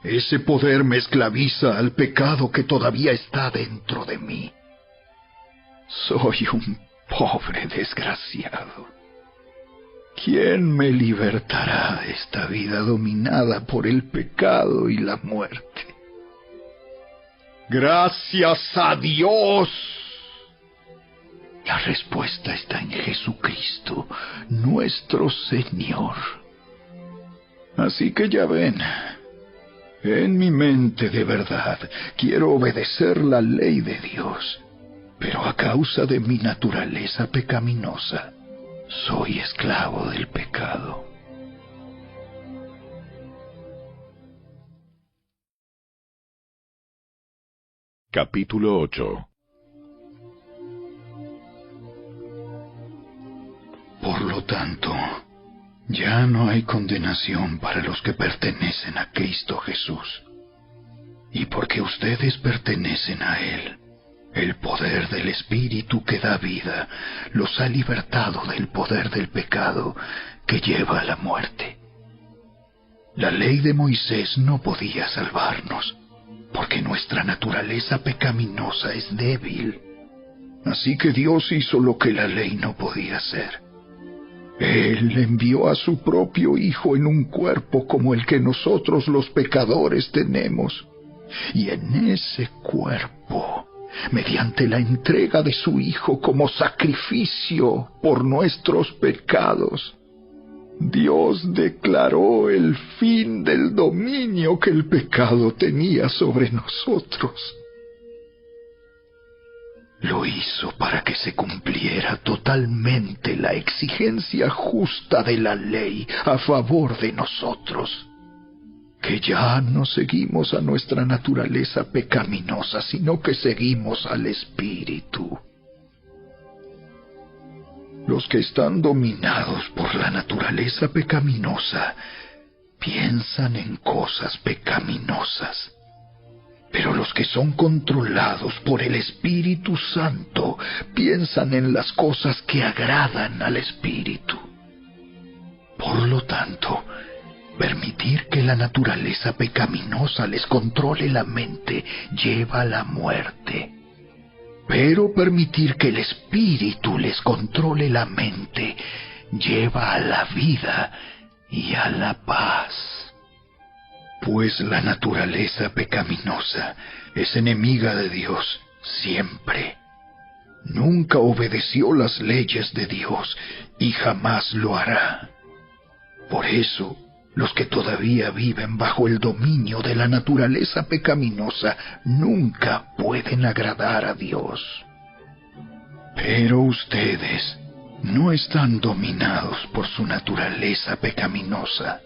Ese poder me esclaviza al pecado que todavía está dentro de mí. Soy un pobre desgraciado. ¿Quién me libertará de esta vida dominada por el pecado y la muerte? ¡Gracias a Dios! La respuesta está en Jesucristo, nuestro Señor. Así que ya ven, en mi mente de verdad quiero obedecer la ley de Dios, pero a causa de mi naturaleza pecaminosa, soy esclavo del pecado. Capítulo 8. Por lo tanto, ya no hay condenación para los que pertenecen a Cristo Jesús. Y porque ustedes pertenecen a Él, el poder del Espíritu que da vida los ha libertado del poder del pecado que lleva a la muerte. La ley de Moisés no podía salvarnos, porque nuestra naturaleza pecaminosa es débil. Así que Dios hizo lo que la ley no podía hacer. Él envió a su propio Hijo en un cuerpo como el que nosotros los pecadores tenemos. Y en ese cuerpo, mediante la entrega de su Hijo como sacrificio por nuestros pecados, Dios declaró el fin del dominio que el pecado tenía sobre nosotros. Lo hizo para que se cumpliera totalmente la exigencia justa de la ley a favor de nosotros, que ya no seguimos a nuestra naturaleza pecaminosa, sino que seguimos al Espíritu. Los que están dominados por la naturaleza pecaminosa piensan en cosas pecaminosas, pero los que son controlados por el Espíritu Santo piensan en las cosas que agradan al Espíritu. Por lo tanto, permitir que la naturaleza pecaminosa les controle la mente lleva a la muerte. Pero permitir que el Espíritu les controle la mente lleva a la vida y a la paz. Pues la naturaleza pecaminosa es enemiga de Dios siempre. Nunca obedeció las leyes de Dios y jamás lo hará. Por eso, los que todavía viven bajo el dominio de la naturaleza pecaminosa nunca pueden agradar a Dios. Pero ustedes no están dominados por su naturaleza pecaminosa,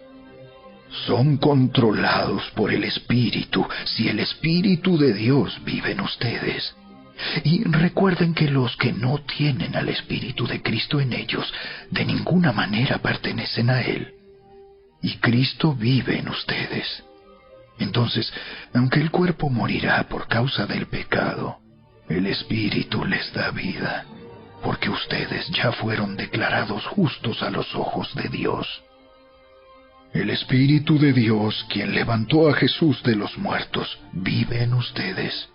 son controlados por el Espíritu, si el Espíritu de Dios vive en ustedes. Y recuerden que los que no tienen al Espíritu de Cristo en ellos, de ninguna manera pertenecen a Él. Y Cristo vive en ustedes. Entonces, aunque el cuerpo morirá por causa del pecado, el Espíritu les da vida, porque ustedes ya fueron declarados justos a los ojos de Dios. El Espíritu de Dios, quien levantó a Jesús de los muertos, vive en ustedes.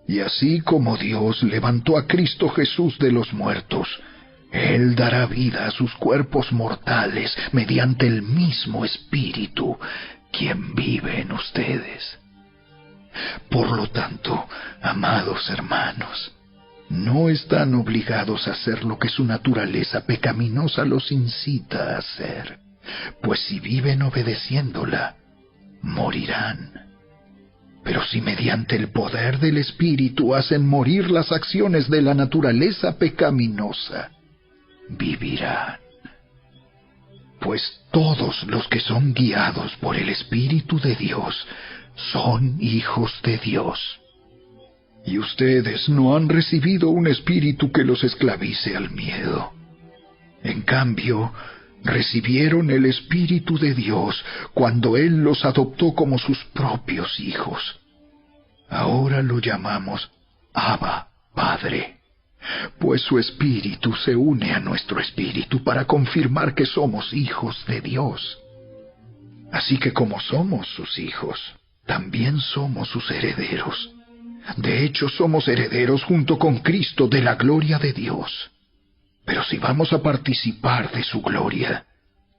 Y así como Dios levantó a Cristo Jesús de los muertos, Él dará vida a sus cuerpos mortales mediante el mismo Espíritu, quien vive en ustedes. Por lo tanto, amados hermanos, no están obligados a hacer lo que su naturaleza pecaminosa los incita a hacer, pues si viven obedeciéndola, morirán. Pero si mediante el poder del Espíritu hacen morir las acciones de la naturaleza pecaminosa, vivirán. Pues todos los que son guiados por el Espíritu de Dios son hijos de Dios. Y ustedes no han recibido un espíritu que los esclavice al miedo. En cambio, recibieron el Espíritu de Dios cuando Él los adoptó como sus propios hijos. Ahora lo llamamos Abba, Padre, pues su Espíritu se une a nuestro espíritu para confirmar que somos hijos de Dios. Así que como somos sus hijos, también somos sus herederos. De hecho, somos herederos junto con Cristo de la gloria de Dios. Pero si vamos a participar de su gloria,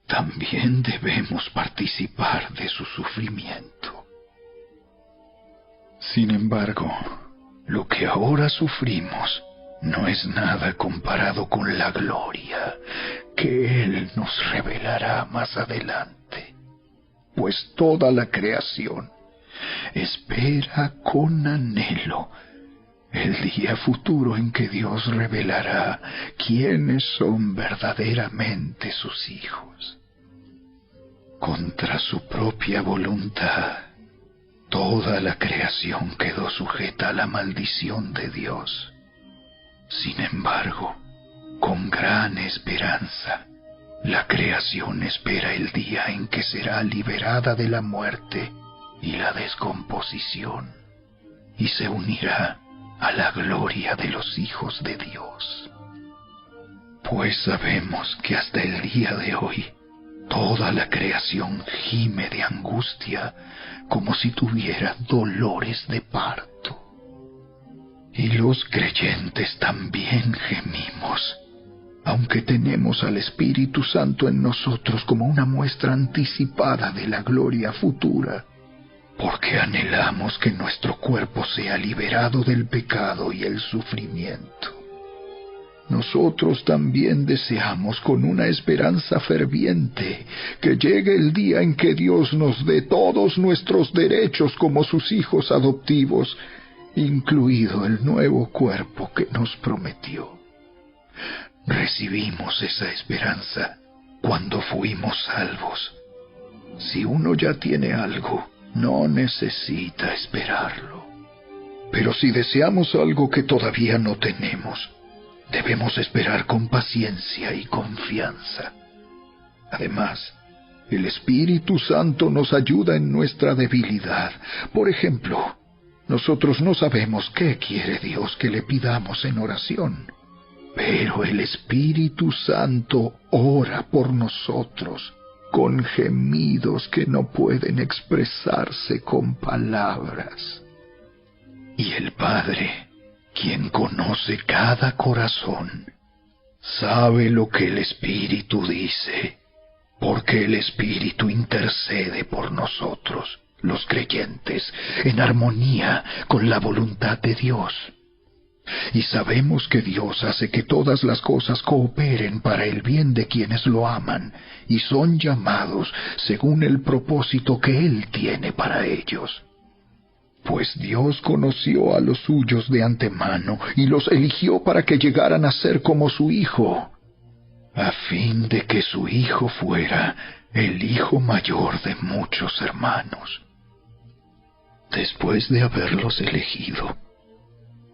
también debemos participar de su sufrimiento. Sin embargo, lo que ahora sufrimos no es nada comparado con la gloria que Él nos revelará más adelante, pues toda la creación espera con anhelo el día futuro en que Dios revelará quiénes son verdaderamente sus hijos. Contra su propia voluntad, toda la creación quedó sujeta a la maldición de Dios. Sin embargo, con gran esperanza, la creación espera el día en que será liberada de la muerte y la descomposición, y se unirá a la gloria de los hijos de Dios. Pues sabemos que hasta el día de hoy, toda la creación gime de angustia como si tuviera dolores de parto. Y los creyentes también gemimos, aunque tenemos al Espíritu Santo en nosotros como una muestra anticipada de la gloria futura, porque anhelamos que nuestro cuerpo sea liberado del pecado y el sufrimiento. Nosotros también deseamos con una esperanza ferviente que llegue el día en que Dios nos dé todos nuestros derechos como sus hijos adoptivos, incluido el nuevo cuerpo que nos prometió. Recibimos esa esperanza cuando fuimos salvos. Si uno ya tiene algo, no necesita esperarlo. Pero si deseamos algo que todavía no tenemos, debemos esperar con paciencia y confianza. Además, el Espíritu Santo nos ayuda en nuestra debilidad. Por ejemplo, nosotros no sabemos qué quiere Dios que le pidamos en oración, pero el Espíritu Santo ora por nosotros con gemidos que no pueden expresarse con palabras. Y el Padre, quien conoce cada corazón, sabe lo que el Espíritu dice, porque el Espíritu intercede por nosotros, los creyentes, en armonía con la voluntad de Dios. Y sabemos que Dios hace que todas las cosas cooperen para el bien de quienes lo aman y son llamados según el propósito que Él tiene para ellos. Pues Dios conoció a los suyos de antemano y los eligió para que llegaran a ser como su Hijo. a fin de que su hijo fuera el hijo mayor de muchos hermanos. Después de haberlos elegido,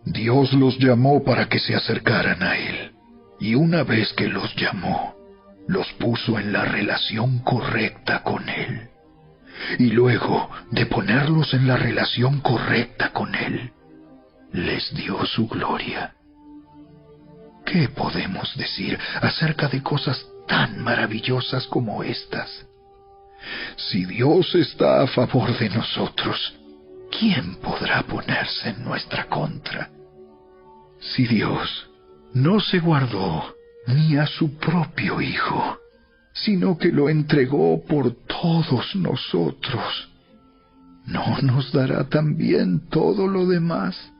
Dios los llamó para que se acercaran a Él, y una vez que los llamó, los puso en la relación correcta con Él. Y luego de ponerlos en la relación correcta con Él, les dio su gloria. ¿Qué podemos decir acerca de cosas tan maravillosas como estas? Si Dios está a favor de nosotros, ¿quién podrá ponerse en nuestra contra? Si Dios no se guardó ni a su propio Hijo, sino que lo entregó por todos nosotros, ¿no nos dará también todo lo demás?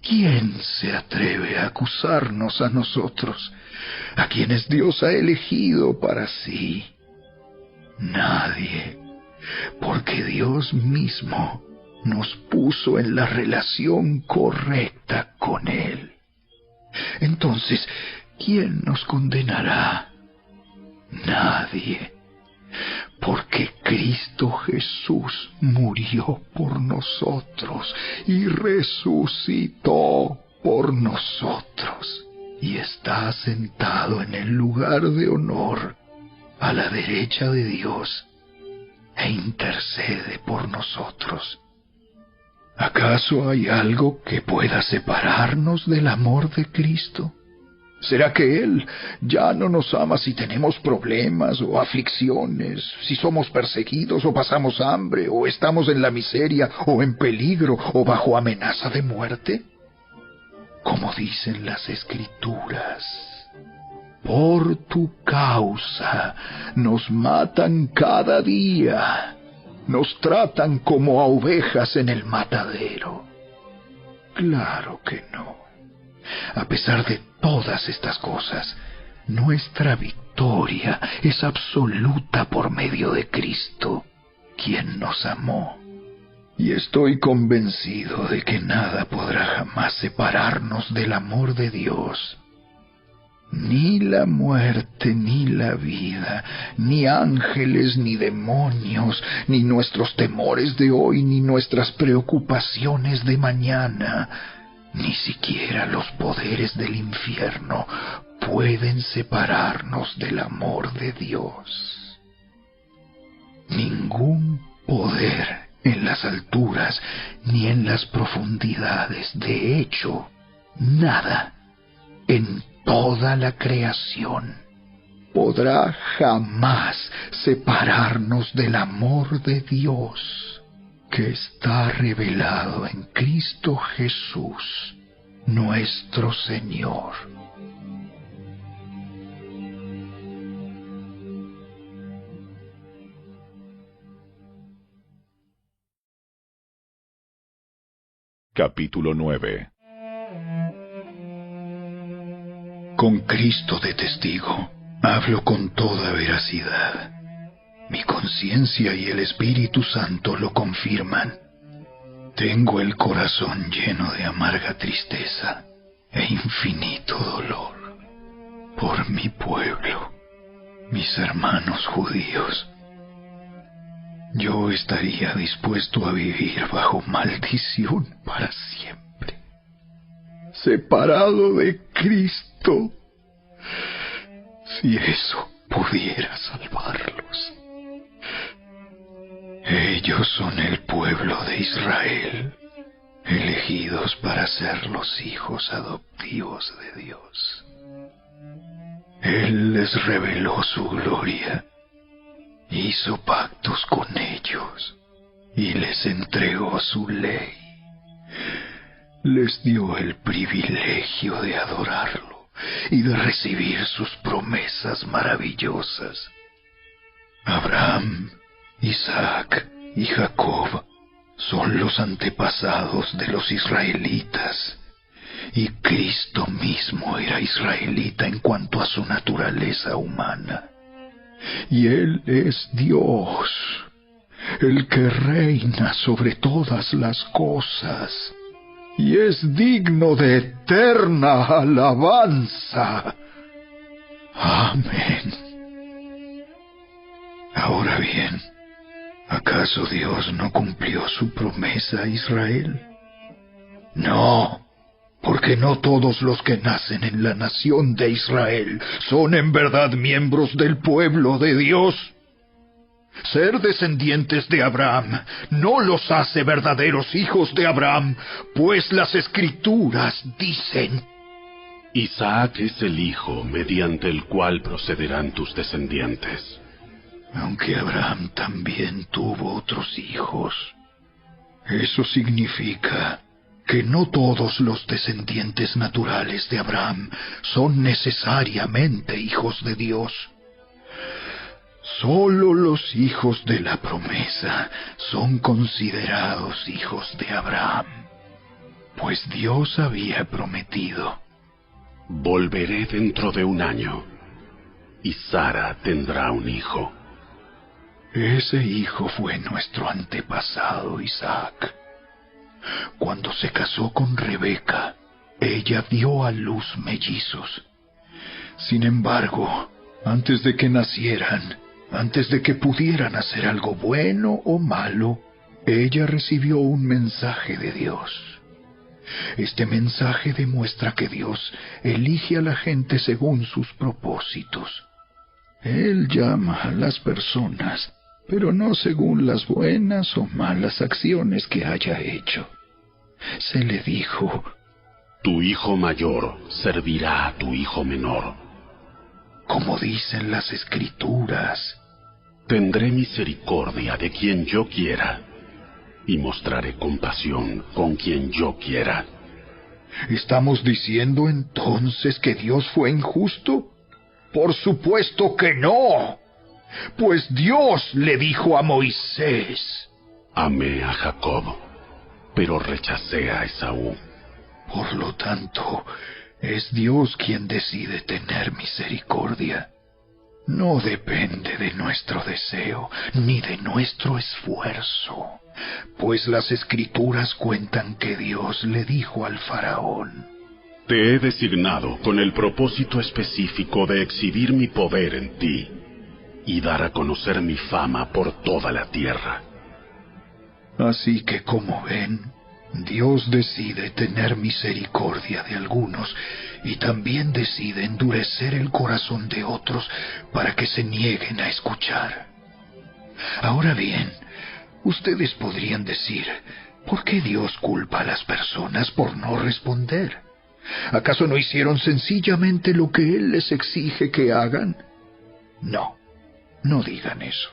¿Quién se atreve a acusarnos a nosotros, a quienes Dios ha elegido para sí? Nadie, porque Dios mismo nos puso en la relación correcta con Él. Entonces, ¿quién nos condenará? Nadie, porque Cristo Jesús murió por nosotros y resucitó por nosotros, y está sentado en el lugar de honor a la derecha de Dios, e intercede por nosotros. ¿Acaso hay algo que pueda separarnos del amor de Cristo? ¿Será que Él ya no nos ama si tenemos problemas o aflicciones, si somos perseguidos o pasamos hambre, o estamos en la miseria o en peligro o bajo amenaza de muerte? Como dicen las Escrituras, por tu causa nos matan cada día, nos tratan como a ovejas en el matadero. Claro que no. A pesar de todas estas cosas, nuestra victoria es absoluta por medio de Cristo, quien nos amó. Y estoy convencido de que nada podrá jamás separarnos del amor de Dios. Ni la muerte, ni la vida, ni ángeles, ni demonios, ni nuestros temores de hoy, ni nuestras preocupaciones de mañana, ni siquiera los poderes del infierno pueden separarnos del amor de Dios. Ningún poder en las alturas ni en las profundidades, de hecho, nada en toda la creación podrá jamás separarnos del amor de Dios, que está revelado en Cristo Jesús, nuestro Señor. Capítulo 9. Con Cristo de testigo, hablo con toda veracidad. Mi conciencia y el Espíritu Santo lo confirman. Tengo el corazón lleno de amarga tristeza e infinito dolor por mi pueblo, mis hermanos judíos. Yo estaría dispuesto a vivir bajo maldición para siempre, separado de Cristo, si eso pudiera salvarlos. Ellos son el pueblo de Israel, elegidos para ser los hijos adoptivos de Dios. Él les reveló su gloria, hizo pactos con ellos y les entregó su ley. Les dio el privilegio de adorarlo y de recibir sus promesas maravillosas. Abraham, Isaac y Jacob son los antepasados de los israelitas, y Cristo mismo era israelita en cuanto a su naturaleza humana. Y Él es Dios, el que reina sobre todas las cosas, y es digno de eterna alabanza. Amén. Ahora bien, ¿acaso Dios no cumplió su promesa a Israel? No, porque no todos los que nacen en la nación de Israel son en verdad miembros del pueblo de Dios. Ser descendientes de Abraham no los hace verdaderos hijos de Abraham, pues las Escrituras dicen: Isaac es el hijo mediante el cual procederán tus descendientes. Aunque Abraham también tuvo otros hijos, eso significa que no todos los descendientes naturales de Abraham son necesariamente hijos de Dios. Solo los hijos de la promesa son considerados hijos de Abraham, pues Dios había prometido: Volveré dentro de 1 año, y Sara tendrá un hijo. Ese hijo fue nuestro antepasado Isaac. Cuando se casó con Rebeca, ella dio a luz mellizos. Sin embargo, antes de que nacieran, antes de que pudieran hacer algo bueno o malo, ella recibió un mensaje de Dios. Este mensaje demuestra que Dios elige a la gente según sus propósitos. Él llama a las personas, pero no según las buenas o malas acciones que haya hecho. Se le dijo: Tu hijo mayor servirá a tu hijo menor. Como dicen las Escrituras: Tendré misericordia de quien yo quiera, y mostraré compasión con quien yo quiera. ¿Estamos diciendo entonces que Dios fue injusto? Por supuesto que no. Pues Dios le dijo a Moisés: Amé a Jacob, pero rechacé a Esaú. Por lo tanto, es Dios quien decide tener misericordia. No depende de nuestro deseo, ni de nuestro esfuerzo, pues las Escrituras cuentan que Dios le dijo al faraón: Te he designado con el propósito específico de exhibir mi poder en ti y dar a conocer mi fama por toda la tierra. Así que, como ven, Dios decide tener misericordia de algunos y también decide endurecer el corazón de otros para que se nieguen a escuchar. Ahora bien, ustedes podrían decir: ¿por qué Dios culpa a las personas por no responder? ¿Acaso no hicieron sencillamente lo que Él les exige que hagan? No, no digan eso.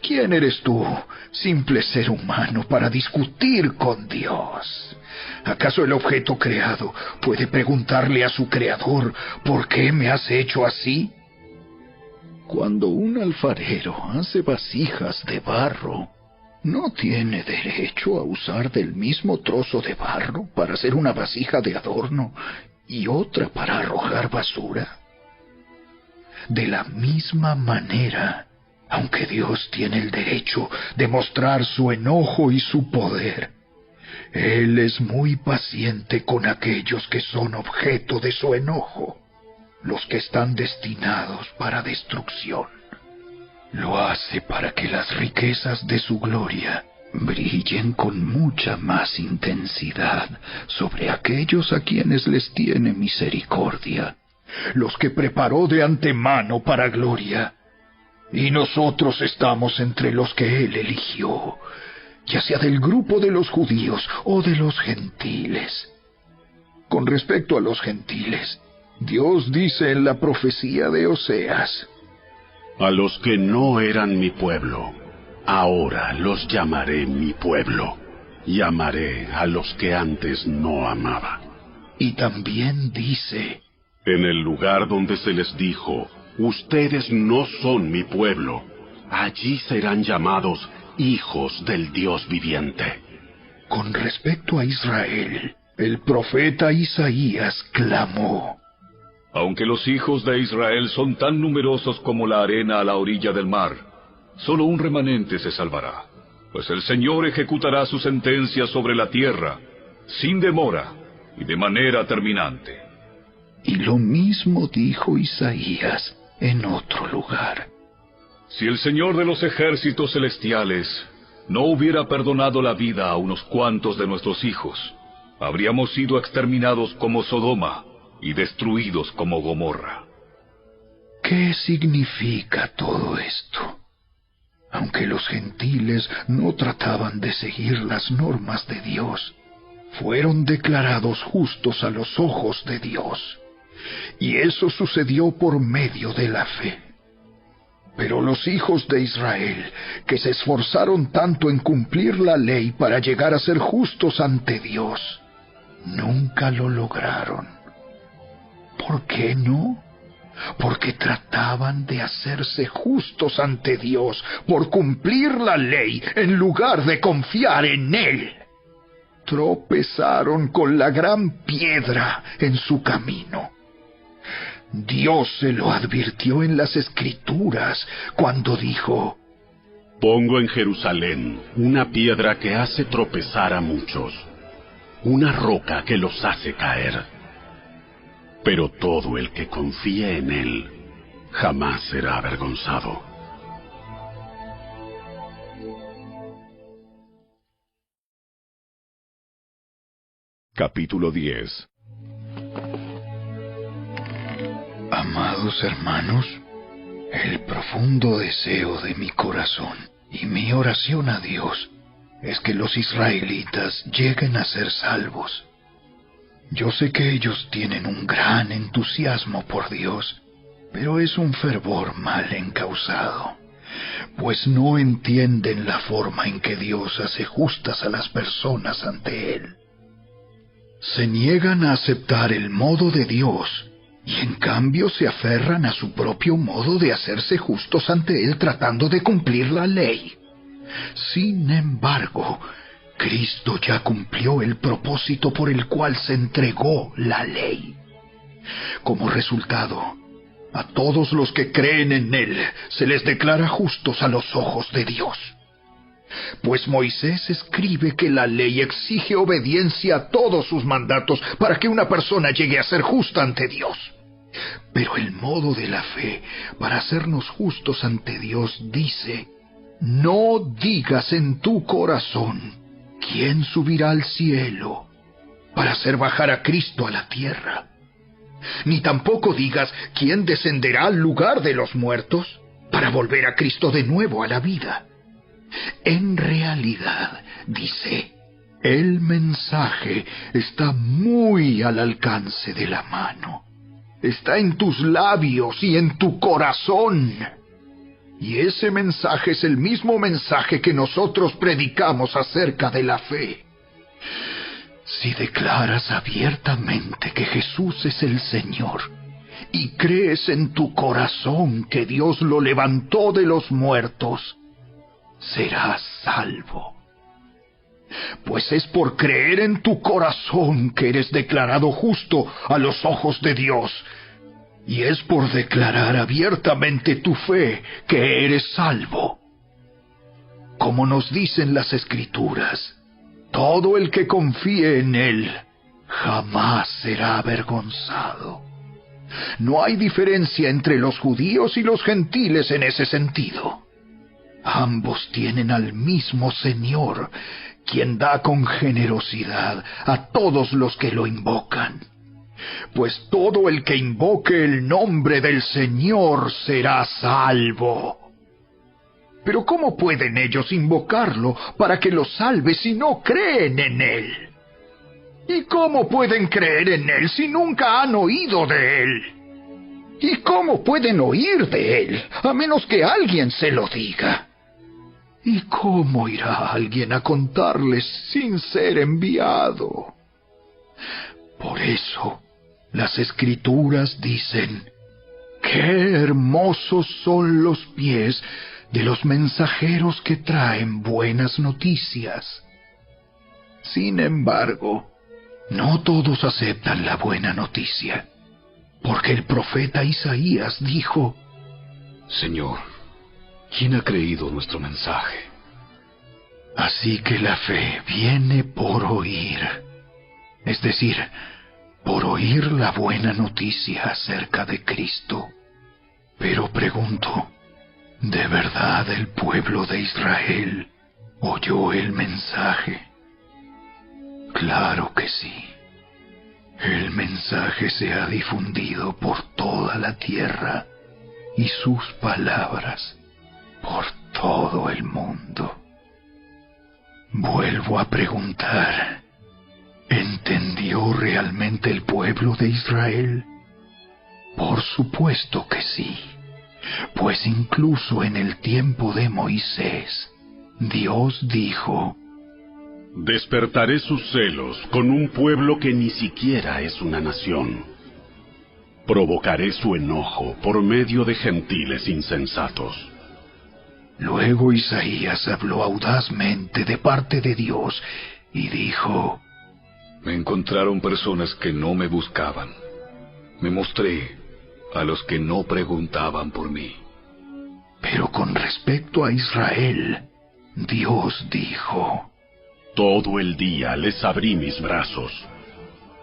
¿Quién eres tú, simple ser humano, para discutir con Dios? ¿Acaso el objeto creado puede preguntarle a su creador: ¿por qué me has hecho así? Cuando un alfarero hace vasijas de barro, ¿no tiene derecho a usar del mismo trozo de barro para hacer una vasija de adorno y otra para arrojar basura? De la misma manera, aunque Dios tiene el derecho de mostrar su enojo y su poder, Él es muy paciente con aquellos que son objeto de su enojo, los que están destinados para destrucción. Lo hace para que las riquezas de su gloria brillen con mucha más intensidad sobre aquellos a quienes les tiene misericordia, los que preparó de antemano para gloria. Y nosotros estamos entre los que Él eligió, ya sea del grupo de los judíos o de los gentiles. Con respecto a los gentiles, Dios dice en la profecía de Oseas: A los que no eran mi pueblo, ahora los llamaré mi pueblo, y amaré a los que antes no amaba. Y también dice: En el lugar donde se les dijo: Ustedes no son mi pueblo, allí serán llamados hijos del Dios viviente. Con respecto a Israel, el profeta Isaías clamó: Aunque los hijos de Israel son tan numerosos como la arena a la orilla del mar, solo un remanente se salvará, pues el Señor ejecutará su sentencia sobre la tierra, sin demora y de manera terminante. Y lo mismo dijo Isaías en otro lugar. Si el Señor de los ejércitos celestiales no hubiera perdonado la vida a unos cuantos de nuestros hijos, habríamos sido exterminados como Sodoma y destruidos como Gomorra. ¿Qué significa todo esto? Aunque los gentiles no trataban de seguir las normas de Dios, fueron declarados justos a los ojos de Dios. Y eso sucedió por medio de la fe. Pero los hijos de Israel, que se esforzaron tanto en cumplir la ley para llegar a ser justos ante Dios, nunca lo lograron. ¿Por qué no? Porque trataban de hacerse justos ante Dios por cumplir la ley en lugar de confiar en Él. Tropezaron con la gran piedra en su camino. Dios se lo advirtió en las Escrituras cuando dijo: Pongo en Jerusalén una piedra que hace tropezar a muchos, una roca que los hace caer. Pero todo el que confíe en Él jamás será avergonzado. Capítulo 10. Amados hermanos, el profundo deseo de mi corazón y mi oración a Dios es que los israelitas lleguen a ser salvos. Yo sé que ellos tienen un gran entusiasmo por Dios, pero es un fervor mal encausado, pues no entienden la forma en que Dios hace justas a las personas ante Él. Se niegan a aceptar el modo de Dios y en cambio se aferran a su propio modo de hacerse justos ante Él tratando de cumplir la ley. Sin embargo, Cristo ya cumplió el propósito por el cual se entregó la ley. Como resultado, a todos los que creen en Él se les declara justos a los ojos de Dios. Pues Moisés escribe que la ley exige obediencia a todos sus mandatos para que una persona llegue a ser justa ante Dios. Pero el modo de la fe para hacernos justos ante Dios dice: no digas en tu corazón: ¿quién subirá al cielo para hacer bajar a Cristo a la tierra? Ni tampoco digas: ¿quién descenderá al lugar de los muertos para volver a Cristo de nuevo a la vida? En realidad, dice, el mensaje está muy al alcance de la mano. Está en tus labios y en tu corazón. Y ese mensaje es el mismo mensaje que nosotros predicamos acerca de la fe. Si declaras abiertamente que Jesús es el Señor y crees en tu corazón que Dios lo levantó de los muertos, serás salvo. Pues es por creer en tu corazón que eres declarado justo a los ojos de Dios, y es por declarar abiertamente tu fe que eres salvo. Como nos dicen las Escrituras, todo el que confíe en Él jamás será avergonzado. No hay diferencia entre los judíos y los gentiles en ese sentido. Ambos tienen al mismo Señor, quien da con generosidad a todos los que lo invocan. Pues todo el que invoque el nombre del Señor será salvo. Pero ¿cómo pueden ellos invocarlo para que los salve si no creen en Él? ¿Y cómo pueden creer en Él si nunca han oído de Él? ¿Y cómo pueden oír de Él a menos que alguien se lo diga? ¿Y cómo irá alguien a contarles sin ser enviado? Por eso, las Escrituras dicen: ¡qué hermosos son los pies de los mensajeros que traen buenas noticias! Sin embargo, no todos aceptan la buena noticia, porque el profeta Isaías dijo: Señor, ¿quién ha creído nuestro mensaje? Así que la fe viene por oír, es decir, por oír la buena noticia acerca de Cristo. Pero pregunto, ¿de verdad el pueblo de Israel oyó el mensaje? Claro que sí. El mensaje se ha difundido por toda la tierra y sus palabras por todo el mundo. Vuelvo a preguntar, ¿entendió realmente el pueblo de Israel? Por supuesto que sí, pues incluso en el tiempo de Moisés, Dios dijo: despertaré sus celos con un pueblo que ni siquiera es una nación. Provocaré su enojo por medio de gentiles insensatos. Luego Isaías habló audazmente de parte de Dios y dijo: Me encontraron personas que no me buscaban. Me mostré a los que no preguntaban por mí. Pero con respecto a Israel, Dios dijo: todo el día les abrí mis brazos,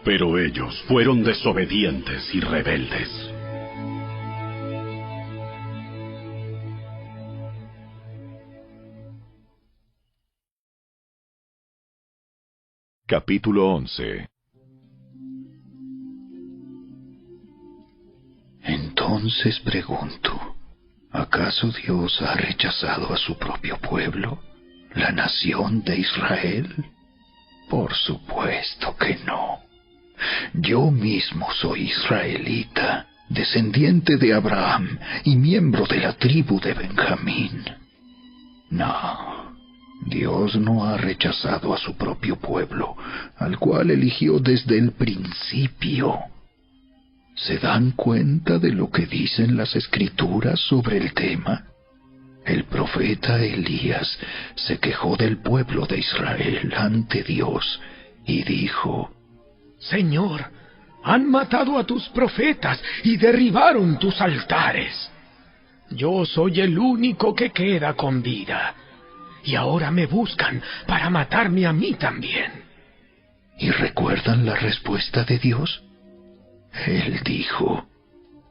pero ellos fueron desobedientes y rebeldes. Capítulo 11. Entonces pregunto, ¿acaso Dios ha rechazado a su propio pueblo, la nación de Israel? Por supuesto que no. Yo mismo soy israelita, descendiente de Abraham y miembro de la tribu de Benjamín. No, Dios no ha rechazado a su propio pueblo, al cual eligió desde el principio. ¿Se dan cuenta de lo que dicen las Escrituras sobre el tema? El profeta Elías se quejó del pueblo de Israel ante Dios y dijo: Señor, han matado a tus profetas y derribaron tus altares. Yo soy el único que queda con vida, y ahora me buscan para matarme a mí también. ¿Y recuerdan la respuesta de Dios? Él dijo: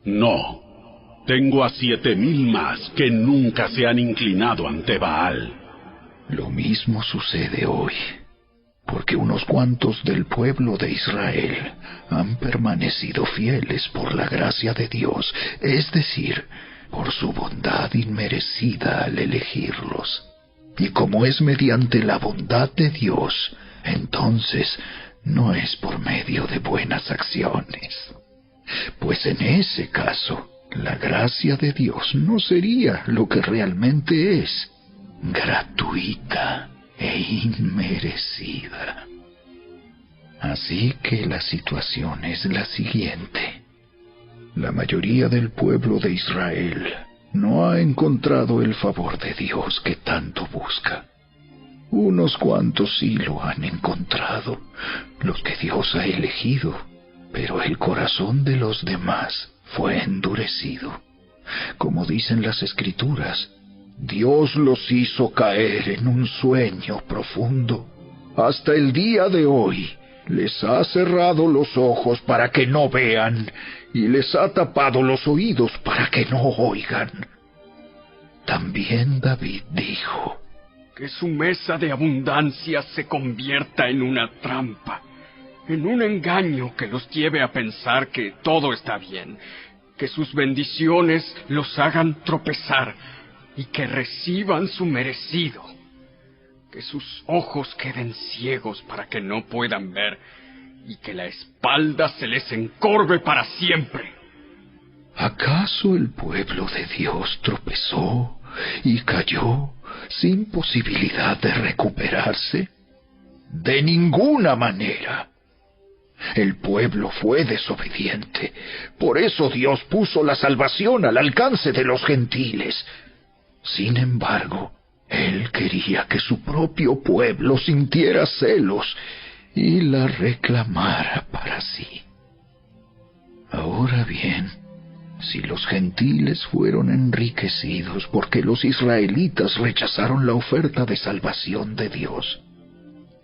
no, tengo a 7,000 más que nunca se han inclinado ante Baal. Lo mismo sucede hoy, porque unos cuantos del pueblo de Israel han permanecido fieles por la gracia de Dios, es decir, por su bondad inmerecida al elegirlos. Y como es mediante la bondad de Dios, entonces no es por medio de buenas acciones. Pues en ese caso, la gracia de Dios no sería lo que realmente es: gratuita e inmerecida. Así que la situación es la siguiente. La mayoría del pueblo de Israel no ha encontrado el favor de Dios que tanto busca. Unos cuantos sí lo han encontrado, los que Dios ha elegido, pero el corazón de los demás fue endurecido. Como dicen las Escrituras, Dios los hizo caer en un sueño profundo. Hasta el día de hoy les ha cerrado los ojos para que no vean y les ha tapado los oídos para que no oigan. También David dijo: que su mesa de abundancia se convierta en una trampa, en un engaño que los lleve a pensar que todo está bien, que sus bendiciones los hagan tropezar y que reciban su merecido, que sus ojos queden ciegos para que no puedan ver y que la espalda se les encorve para siempre. ¿Acaso el pueblo de Dios tropezó y cayó sin posibilidad de recuperarse? De ninguna manera. El pueblo fue desobediente. Por eso Dios puso la salvación al alcance de los gentiles. Sin embargo, Él quería que su propio pueblo sintiera celos y la reclamara para sí. Ahora bien, si los gentiles fueron enriquecidos porque los israelitas rechazaron la oferta de salvación de Dios,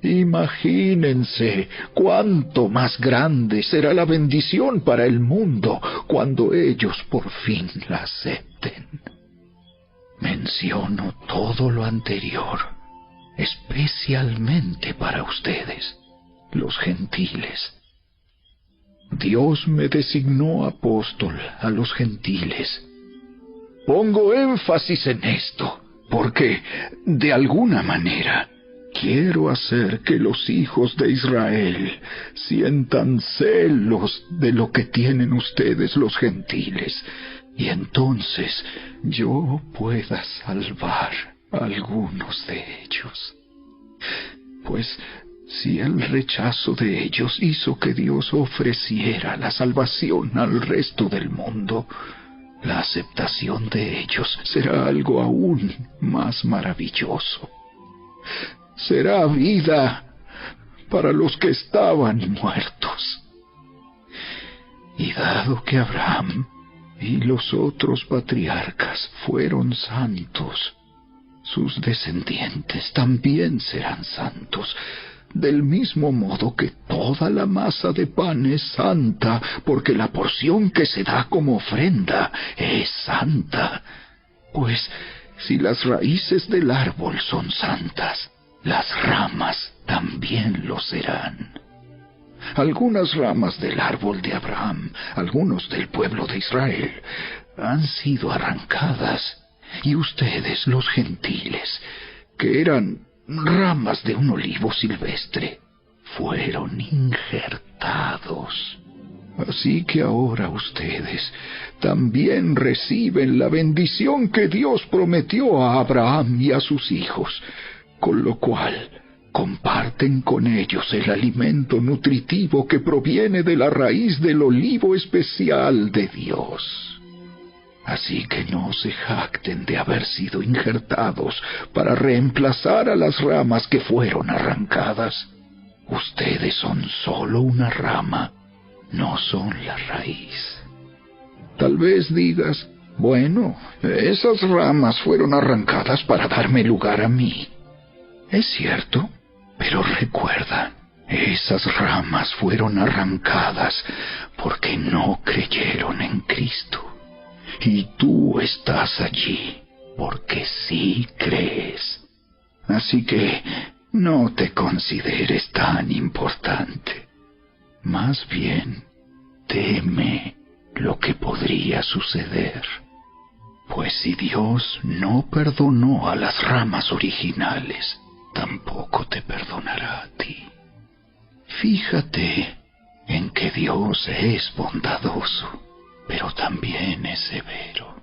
Imagínense cuánto más grande será la bendición para el mundo cuando ellos por fin la acepten. Menciono todo lo anterior, especialmente para ustedes, los gentiles. Dios me designó apóstol a los gentiles. Pongo énfasis en esto, porque, de alguna manera, quiero hacer que los hijos de Israel sientan celos de lo que tienen ustedes los gentiles, y entonces yo pueda salvar a algunos de ellos. Pues si el rechazo de ellos hizo que Dios ofreciera la salvación al resto del mundo, la aceptación de ellos será algo aún más maravilloso. Será vida para los que estaban muertos. Y dado que Abraham y los otros patriarcas fueron santos, sus descendientes también serán santos, del mismo modo que toda la masa de pan es santa, porque la porción que se da como ofrenda es santa. Pues si las raíces del árbol son santas, las ramas también lo serán. Algunas ramas del árbol de Abraham, algunos del pueblo de Israel, han sido arrancadas, y ustedes, los gentiles, que eran ramas de un olivo silvestre, fueron injertados. Así que ahora ustedes también reciben la bendición que Dios prometió a Abraham y a sus hijos, con lo cual comparten con ellos el alimento nutritivo que proviene de la raíz del olivo especial de Dios. Así que no se jacten de haber sido injertados para reemplazar a las ramas que fueron arrancadas. Ustedes son solo una rama, no son la raíz. Tal vez digas, bueno, esas ramas fueron arrancadas para darme lugar a mí. Es cierto, pero recuerda, esas ramas fueron arrancadas porque no creyeron en Cristo. Y tú estás allí porque sí crees. Así que no te consideres tan importante. Más bien, teme lo que podría suceder. Pues si Dios no perdonó a las ramas originales, tampoco te perdonará a ti. Fíjate en que Dios es bondadoso, pero también es severo.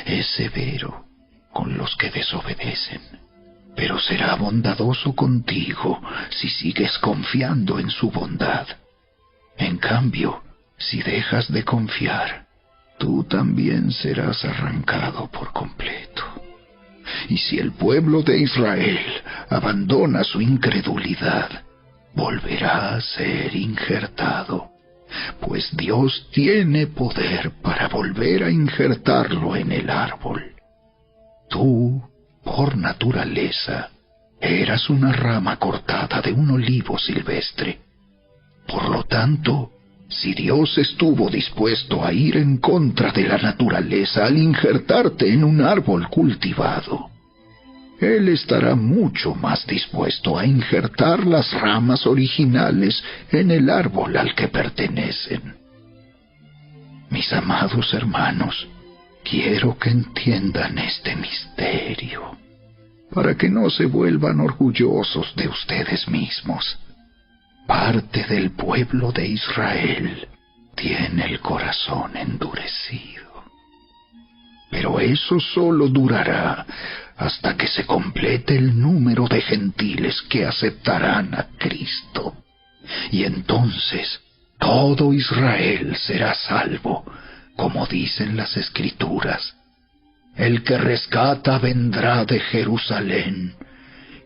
Es severo con los que desobedecen, pero será bondadoso contigo si sigues confiando en su bondad. En cambio, si dejas de confiar, tú también serás arrancado por completo. Y si el pueblo de Israel abandona su incredulidad, volverá a ser injertado, pues Dios tiene poder para volver a injertarlo en el árbol. Tú, por naturaleza, eras una rama cortada de un olivo silvestre. Por lo tanto, si Dios estuvo dispuesto a ir en contra de la naturaleza al injertarte en un árbol cultivado, Él estará mucho más dispuesto a injertar las ramas originales en el árbol al que pertenecen. Mis amados hermanos, quiero que entiendan este misterio, para que no se vuelvan orgullosos de ustedes mismos. Parte del pueblo de Israel tiene el corazón endurecido. Pero eso solo durará hasta que se complete el número de gentiles que aceptarán a Cristo. Y entonces todo Israel será salvo, como dicen las Escrituras. El que rescata vendrá de Jerusalén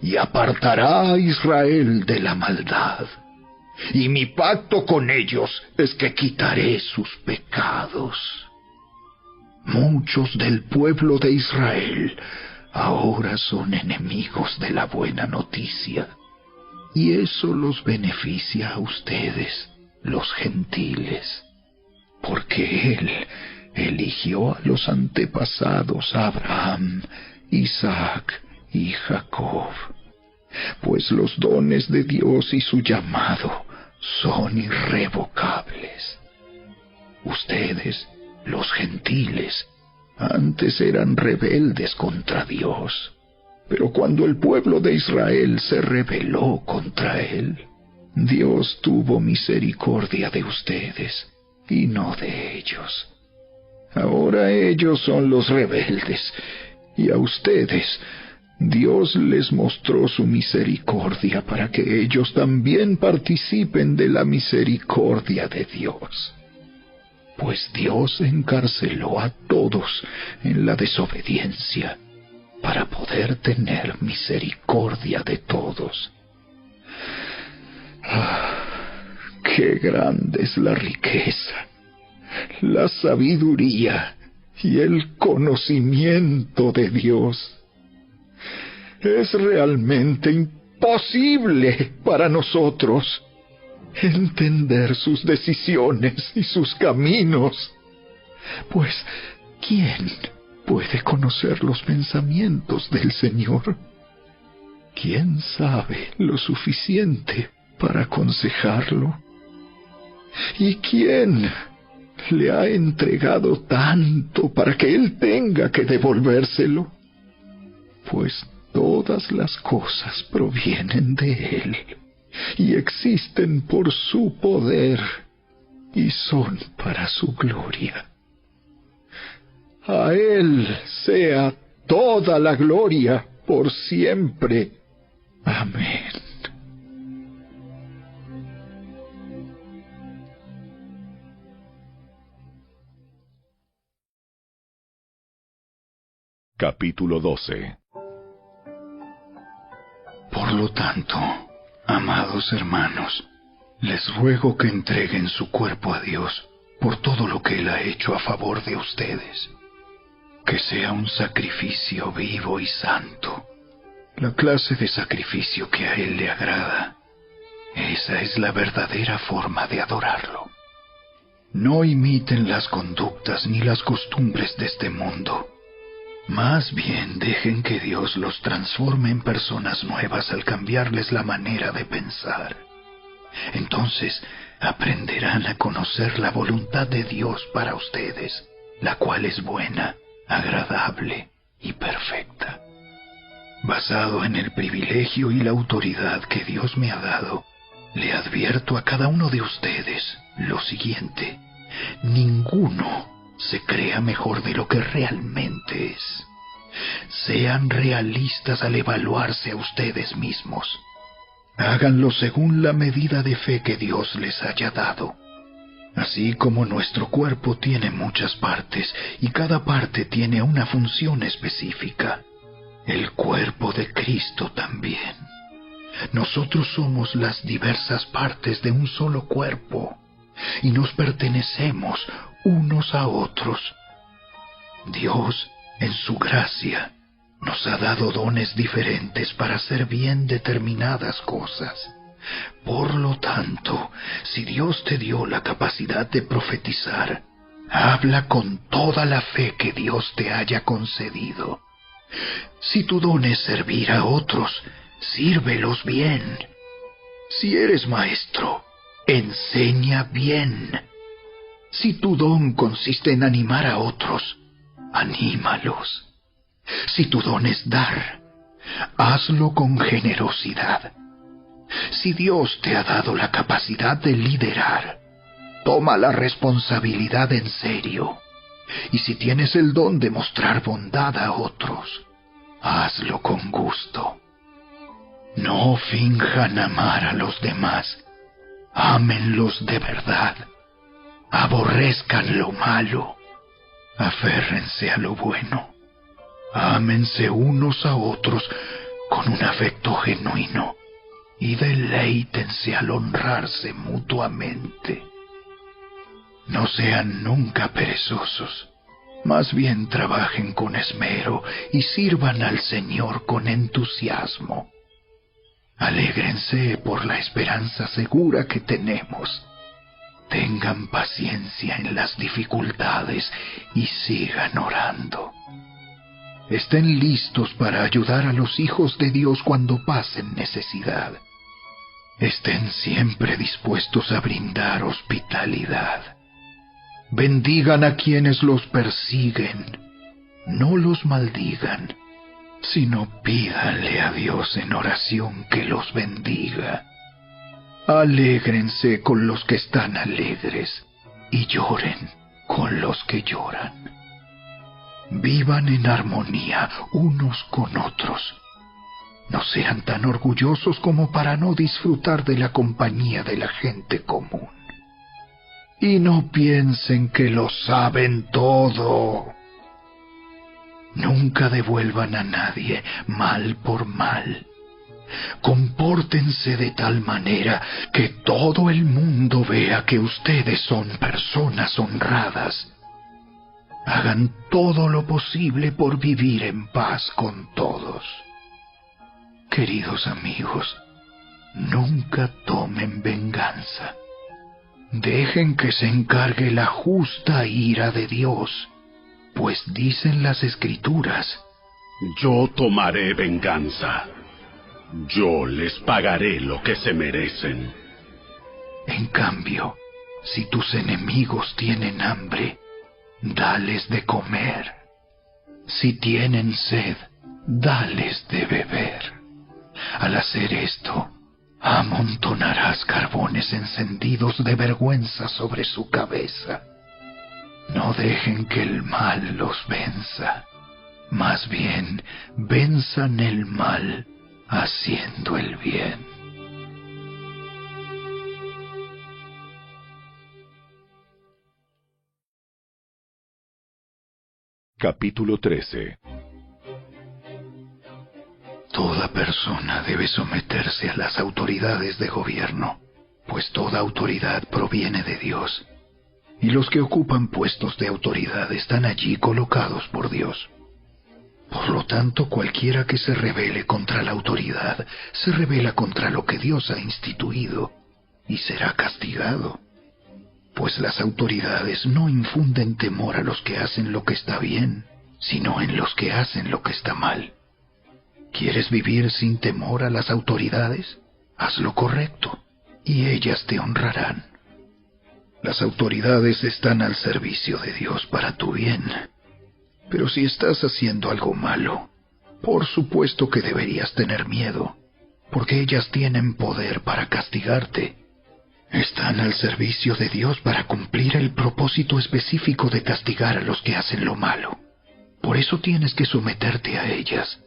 y apartará a Israel de la maldad. Y mi pacto con ellos es que quitaré sus pecados. Muchos del pueblo de Israel ahora son enemigos de la buena noticia. y eso los beneficia a ustedes, los gentiles, porque Él eligió a los antepasados Abraham, Isaac y Jacob, pues los dones de Dios y su llamado son irrevocables. Ustedes, los gentiles, antes eran rebeldes contra Dios, pero cuando el pueblo de Israel se rebeló contra Él, Dios tuvo misericordia de ustedes y no de ellos. Ahora ellos son los rebeldes, y a ustedes Dios les mostró su misericordia para que ellos también participen de la misericordia de Dios. Pues Dios encarceló a todos en la desobediencia para poder tener misericordia de todos. ¡Qué grande es la riqueza, la sabiduría y el conocimiento de Dios! Es realmente imposible para nosotros entender sus decisiones y sus caminos. Pues, ¿quién puede conocer los pensamientos del Señor? ¿Quién sabe lo suficiente para aconsejarlo? ¿Y quién le ha entregado tanto para que Él tenga que devolvérselo? Pues todas las cosas provienen de Él y existen por su poder y son para su gloria. A Él sea toda la gloria por siempre. Amén. Capítulo 12. Por lo tanto, amados hermanos, les ruego que entreguen su cuerpo a Dios por todo lo que Él ha hecho a favor de ustedes. Que sea un sacrificio vivo y santo, la clase de sacrificio que a Él le agrada. Esa es la verdadera forma de adorarlo. No imiten las conductas ni las costumbres de este mundo. Más bien dejen que Dios los transforme en personas nuevas al cambiarles la manera de pensar. Entonces aprenderán a conocer la voluntad de Dios para ustedes, la cual es buena, agradable y perfecta. Basado en el privilegio y la autoridad que Dios me ha dado, le advierto a cada uno de ustedes lo siguiente: ninguno se crea mejor de lo que realmente es. Sean realistas al evaluarse a ustedes mismos. Háganlo según la medida de fe que Dios les haya dado. Así como nuestro cuerpo tiene muchas partes y cada parte tiene una función específica, el cuerpo de Cristo también. Nosotros somos las diversas partes de un solo cuerpo y nos pertenecemos unos a otros. Dios, en su gracia, nos ha dado dones diferentes para hacer bien determinadas cosas. Por lo tanto, si Dios te dio la capacidad de profetizar, habla con toda la fe que Dios te haya concedido. Si tu don es servir a otros, sírvelos bien. Si eres maestro, enseña bien. Si tu don consiste en animar a otros, anímalos. Si tu don es dar, hazlo con generosidad. Si Dios te ha dado la capacidad de liderar, toma la responsabilidad en serio. Y si tienes el don de mostrar bondad a otros, hazlo con gusto. No finjan amar a los demás. Ámenlos de verdad. Aborrezcan lo malo. Aférrense a lo bueno. Ámense unos a otros con un afecto genuino y deleítense al honrarse mutuamente. No sean nunca perezosos, más bien trabajen con esmero y sirvan al Señor con entusiasmo. Alégrense por la esperanza segura que tenemos. Tengan paciencia en las dificultades y sigan orando. Estén listos para ayudar a los hijos de Dios cuando pasen necesidad. Estén siempre dispuestos a brindar hospitalidad. Bendigan a quienes los persiguen. No los maldigan, sino pídanle a Dios en oración que los bendiga. Alégrense con los que están alegres y lloren con los que lloran. Vivan en armonía unos con otros. No sean tan orgullosos como para no disfrutar de la compañía de la gente común. Y no piensen que lo saben todo. Nunca devuelvan a nadie mal por mal. Compórtense de tal manera que todo el mundo vea que ustedes son personas honradas. Hagan todo lo posible por vivir en paz con todos. Queridos amigos, nunca tomen venganza. Dejen que se encargue la justa ira de Dios, pues dicen las Escrituras: Yo tomaré venganza. Yo les pagaré lo que se merecen. En cambio, si tus enemigos tienen hambre, dales de comer. Si tienen sed, dales de beber. Al hacer esto, amontonarás carbones encendidos de vergüenza sobre su cabeza. No dejen que el mal los venza. Más bien, venzan el mal haciendo el bien. Capítulo 13. Toda persona debe someterse a las autoridades de gobierno, pues toda autoridad proviene de Dios, y los que ocupan puestos de autoridad están allí colocados por Dios. Por lo tanto, cualquiera que se rebele contra la autoridad, se rebela contra lo que Dios ha instituido, y será castigado. Pues las autoridades no infunden temor a los que hacen lo que está bien, sino en los que hacen lo que está mal. ¿Quieres vivir sin temor a las autoridades? Haz lo correcto, y ellas te honrarán. Las autoridades están al servicio de Dios para tu bien. Pero si estás haciendo algo malo, por supuesto que deberías tener miedo, porque ellas tienen poder para castigarte. Están al servicio de Dios para cumplir el propósito específico de castigar a los que hacen lo malo. Por eso tienes que someterte a ellas,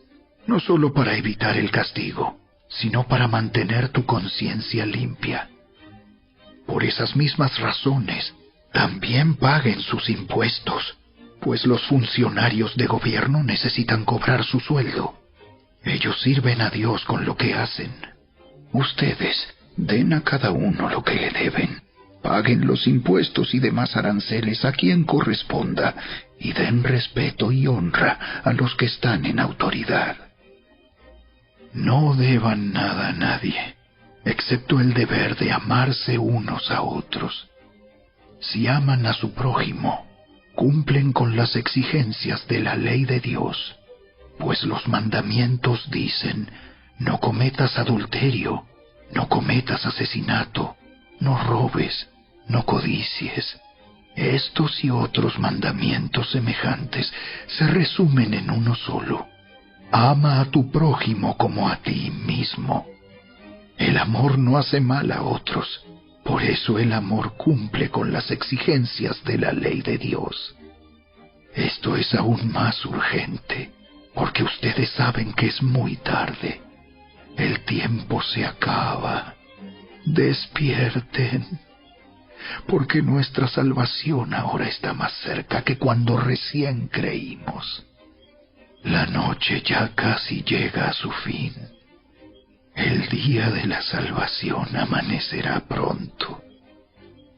no solo para evitar el castigo, sino para mantener tu conciencia limpia. Por esas mismas razones, también paguen sus impuestos, pues los funcionarios de gobierno necesitan cobrar su sueldo. Ellos sirven a Dios con lo que hacen. Ustedes den a cada uno lo que le deben. Paguen los impuestos y demás aranceles a quien corresponda, y den respeto y honra a los que están en autoridad. No deban nada a nadie, excepto el deber de amarse unos a otros. Si aman a su prójimo, cumplen con las exigencias de la ley de Dios, pues los mandamientos dicen: no cometas adulterio, no cometas asesinato, no robes, no codicies. Estos y otros mandamientos semejantes se resumen en uno solo: ama a tu prójimo como a ti mismo. El amor no hace mal a otros, por eso el amor cumple con las exigencias de la ley de Dios. Esto es aún más urgente, porque ustedes saben que es muy tarde. El tiempo se acaba. Despierten, porque nuestra salvación ahora está más cerca que cuando recién creímos. La noche ya casi llega a su fin. El día de la salvación amanecerá pronto.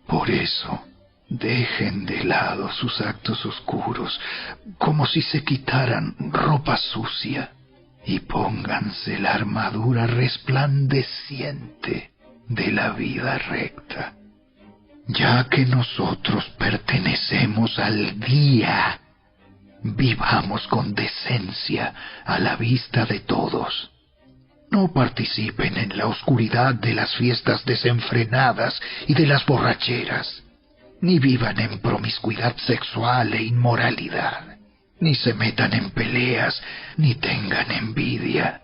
Por eso, dejen de lado sus actos oscuros, como si se quitaran ropa sucia, y pónganse la armadura resplandeciente de la vida recta, ya que nosotros pertenecemos al día. Vivamos con decencia a la vista de todos. No participen en la oscuridad de las fiestas desenfrenadas y de las borracheras, ni vivan en promiscuidad sexual e inmoralidad, ni se metan en peleas, ni tengan envidia.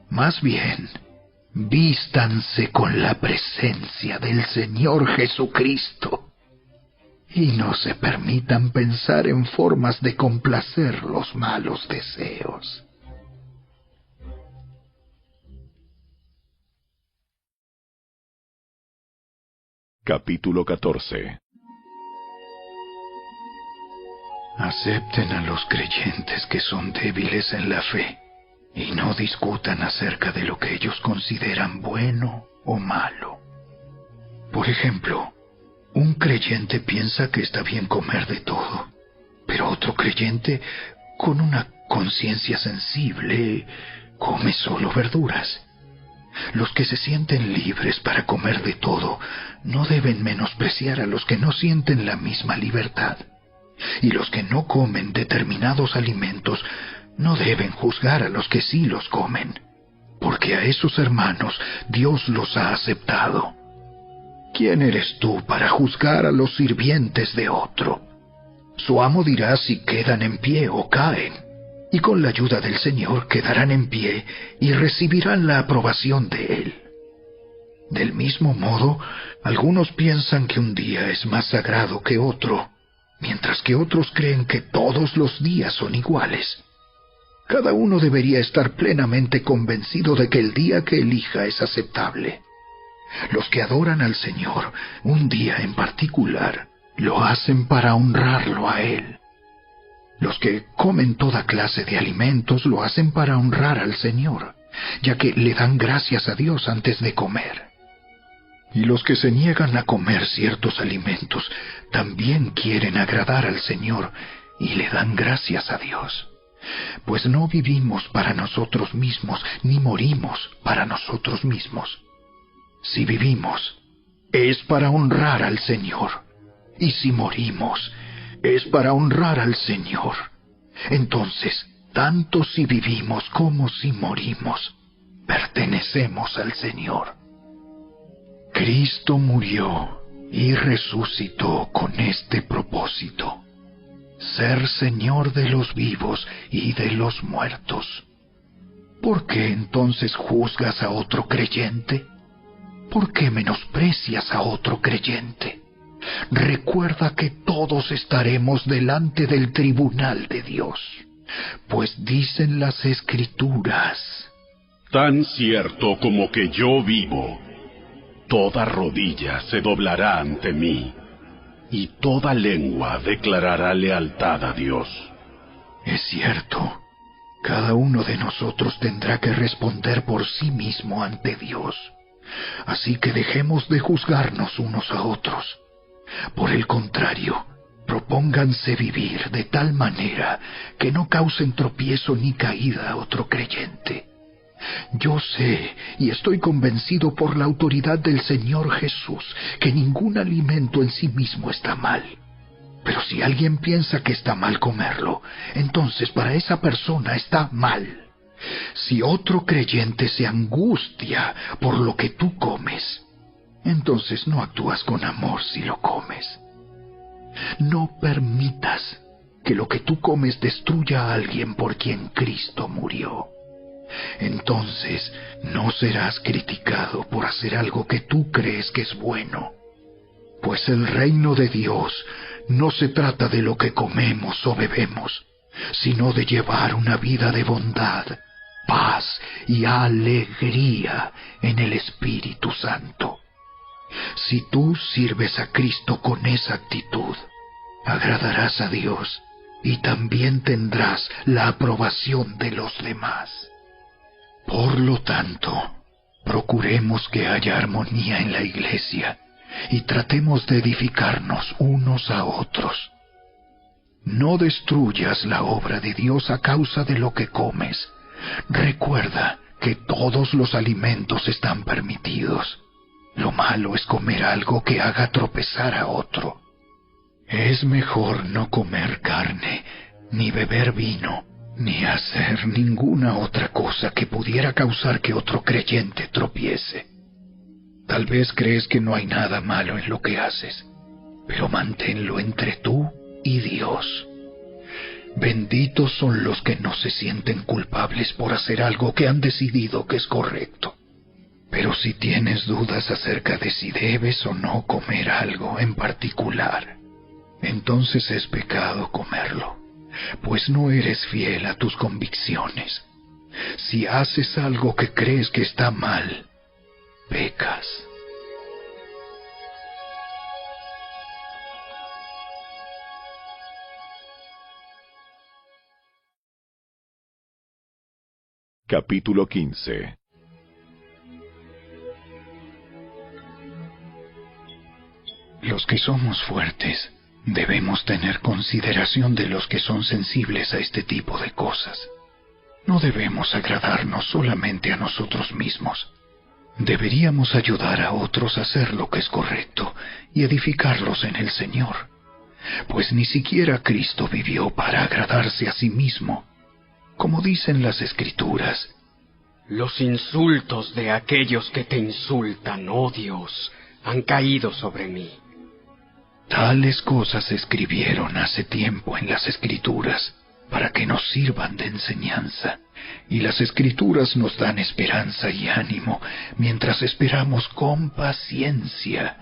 Más bien, vístanse con la presencia del Señor Jesucristo y no se permitan pensar en formas de complacer los malos deseos. Capítulo 14. Acepten a los creyentes que son débiles en la fe y no discutan acerca de lo que ellos consideran bueno o malo. Por ejemplo, un creyente piensa que está bien comer de todo, pero otro creyente, con una conciencia sensible, come solo verduras. Los que se sienten libres para comer de todo no deben menospreciar a los que no sienten la misma libertad. Y los que no comen determinados alimentos no deben juzgar a los que sí los comen, porque a esos hermanos Dios los ha aceptado. ¿Quién eres tú para juzgar a los sirvientes de otro? Su amo dirá si quedan en pie o caen, y con la ayuda del Señor quedarán en pie y recibirán la aprobación de Él. Del mismo modo, algunos piensan que un día es más sagrado que otro, mientras que otros creen que todos los días son iguales. Cada uno debería estar plenamente convencido de que el día que elija es aceptable. Los que adoran al Señor un día en particular lo hacen para honrarlo a Él. Los que comen toda clase de alimentos lo hacen para honrar al Señor, ya que le dan gracias a Dios antes de comer. Y los que se niegan a comer ciertos alimentos también quieren agradar al Señor y le dan gracias a Dios. Pues no vivimos para nosotros mismos, ni morimos para nosotros mismos. Si vivimos, es para honrar al Señor. Y si morimos, es para honrar al Señor. Entonces, tanto si vivimos como si morimos, pertenecemos al Señor. Cristo murió y resucitó con este propósito: ser Señor de los vivos y de los muertos. ¿Por qué entonces juzgas a otro creyente? ¿Por qué menosprecias a otro creyente? Recuerda que todos estaremos delante del tribunal de Dios, pues dicen las Escrituras: tan cierto como que yo vivo, toda rodilla se doblará ante mí, y toda lengua declarará lealtad a Dios. Es cierto, cada uno de nosotros tendrá que responder por sí mismo ante Dios. Así que dejemos de juzgarnos unos a otros. Por el contrario, propónganse vivir de tal manera que no causen tropiezo ni caída a otro creyente. Yo sé y estoy convencido por la autoridad del Señor Jesús que ningún alimento en sí mismo está mal. Pero si alguien piensa que está mal comerlo, entonces para esa persona está mal. Si otro creyente se angustia por lo que tú comes, entonces no actúas con amor si lo comes. No permitas que lo que tú comes destruya a alguien por quien Cristo murió. Entonces no serás criticado por hacer algo que tú crees que es bueno. Pues el reino de Dios no se trata de lo que comemos o bebemos, sino de llevar una vida de bondad, paz y alegría en el Espíritu Santo. Si tú sirves a Cristo con esa actitud, agradarás a Dios y también tendrás la aprobación de los demás. Por lo tanto, procuremos que haya armonía en la iglesia y tratemos de edificarnos unos a otros. No destruyas la obra de Dios a causa de lo que comes, Recuerda que todos los alimentos están permitidos. Lo malo es comer algo que haga tropezar a otro. Es mejor no comer carne, ni beber vino, ni hacer ninguna otra cosa que pudiera causar que otro creyente tropiece. Tal vez crees que no hay nada malo en lo que haces, pero manténlo entre tú y Dios. Benditos son los que no se sienten culpables por hacer algo que han decidido que es correcto. Pero si tienes dudas acerca de si debes o no comer algo en particular, entonces es pecado comerlo, pues no eres fiel a tus convicciones. Si haces algo que crees que está mal, pecas. Capítulo 15. Los que somos fuertes debemos tener consideración de los que son sensibles a este tipo de cosas. No debemos agradarnos solamente a nosotros mismos. Deberíamos ayudar a otros a hacer lo que es correcto y edificarlos en el Señor, pues ni siquiera Cristo vivió para agradarse a sí mismo. Como dicen las Escrituras, los insultos de aquellos que te insultan, oh Dios, han caído sobre mí. Tales cosas se escribieron hace tiempo en las Escrituras para que nos sirvan de enseñanza, y las Escrituras nos dan esperanza y ánimo mientras esperamos con paciencia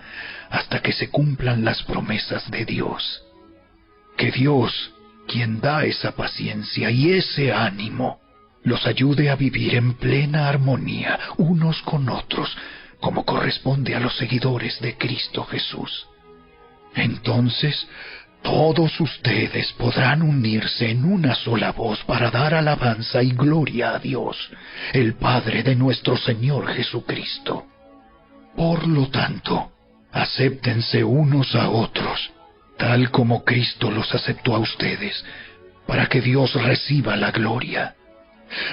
hasta que se cumplan las promesas de Dios. Que Dios, quien da esa paciencia y ese ánimo, los ayude a vivir en plena armonía unos con otros, como corresponde a los seguidores de Cristo Jesús. Entonces, todos ustedes podrán unirse en una sola voz para dar alabanza y gloria a Dios, el Padre de nuestro Señor Jesucristo. Por lo tanto, acéptense unos a otros, tal como Cristo los aceptó a ustedes, para que Dios reciba la gloria.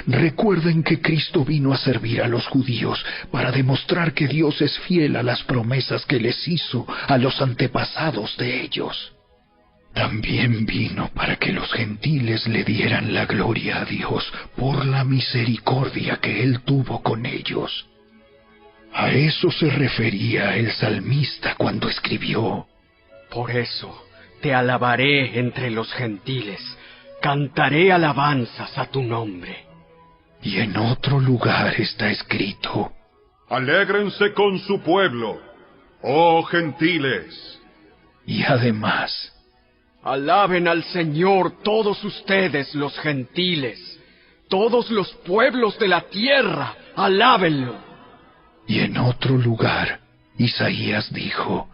Recuerden que Cristo vino a servir a los judíos para demostrar que Dios es fiel a las promesas que les hizo a los antepasados de ellos. También vino para que los gentiles le dieran la gloria a Dios por la misericordia que Él tuvo con ellos. A eso se refería el salmista cuando escribió: Por eso te alabaré entre los gentiles, cantaré alabanzas a tu nombre. Y en otro lugar está escrito: Alégrense con su pueblo, oh gentiles. Y además: alaben al Señor todos ustedes los gentiles, todos los pueblos de la tierra, alábenlo. Y en otro lugar, Isaías dijo: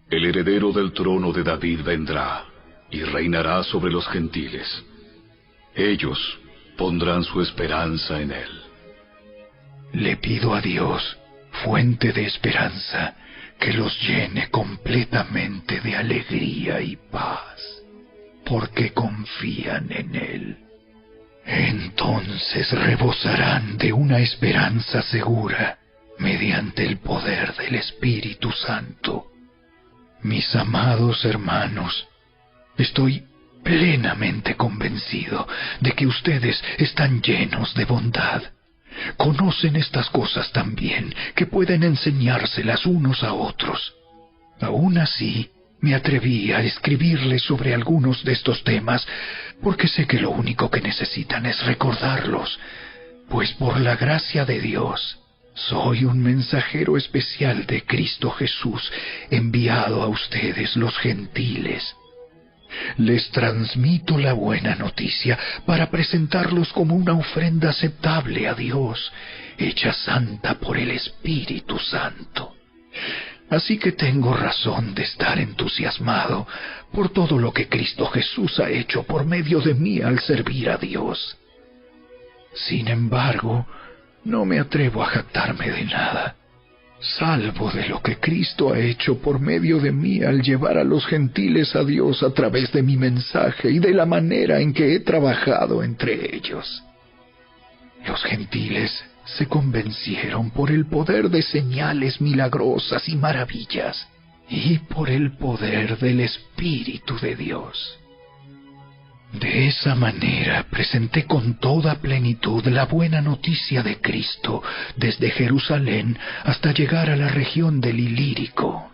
el heredero del trono de David vendrá y reinará sobre los gentiles. Ellos pondrán su esperanza en él. Le pido a Dios, fuente de esperanza, que los llene completamente de alegría y paz, porque confían en Él. Entonces rebosarán de una esperanza segura mediante el poder del Espíritu Santo. Mis amados hermanos, estoy plenamente convencido de que ustedes están llenos de bondad. Conocen estas cosas tan bien que pueden enseñárselas unos a otros. Aún así, me atreví a escribirles sobre algunos de estos temas porque sé que lo único que necesitan es recordarlos, pues por la gracia de Dios soy un mensajero especial de Cristo Jesús, enviado a ustedes los gentiles. Les transmito la buena noticia para presentarlos como una ofrenda aceptable a Dios, hecha santa por el Espíritu Santo. Así que tengo razón de estar entusiasmado por todo lo que Cristo Jesús ha hecho por medio de mí al servir a Dios. Sin embargo, no me atrevo a jactarme de nada, salvo de lo que Cristo ha hecho por medio de mí al llevar a los gentiles a Dios a través de mi mensaje y de la manera en que he trabajado entre ellos. Los gentiles se convencieron por el poder de señales milagrosas y maravillas, y por el poder del Espíritu de Dios. De esa manera presenté con toda plenitud la buena noticia de Cristo desde Jerusalén hasta llegar a la región del Ilírico.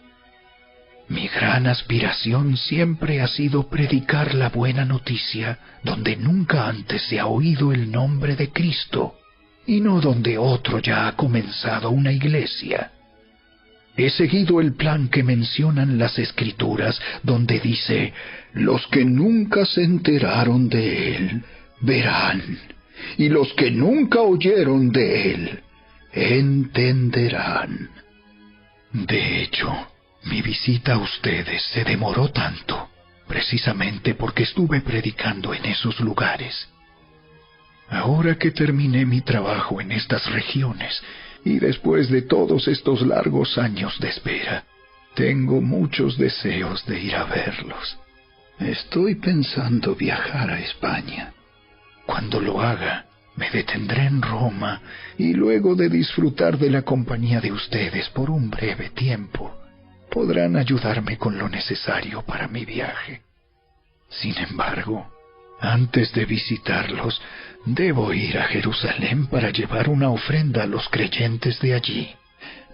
Mi gran aspiración siempre ha sido predicar la buena noticia donde nunca antes se ha oído el nombre de Cristo, y no donde otro ya ha comenzado una iglesia. He seguido el plan que mencionan las Escrituras, donde dice: los que nunca se enteraron de él, verán, y los que nunca oyeron de él, entenderán. De hecho, mi visita a ustedes se demoró tanto, precisamente porque estuve predicando en esos lugares. Ahora que terminé mi trabajo en estas regiones, y después de todos estos largos años de espera, tengo muchos deseos de ir a verlos. Estoy pensando viajar a España. Cuando lo haga, me detendré en Roma, y luego de disfrutar de la compañía de ustedes por un breve tiempo, podrán ayudarme con lo necesario para mi viaje. Sin embargo, antes de visitarlos, debo ir a Jerusalén para llevar una ofrenda a los creyentes de allí.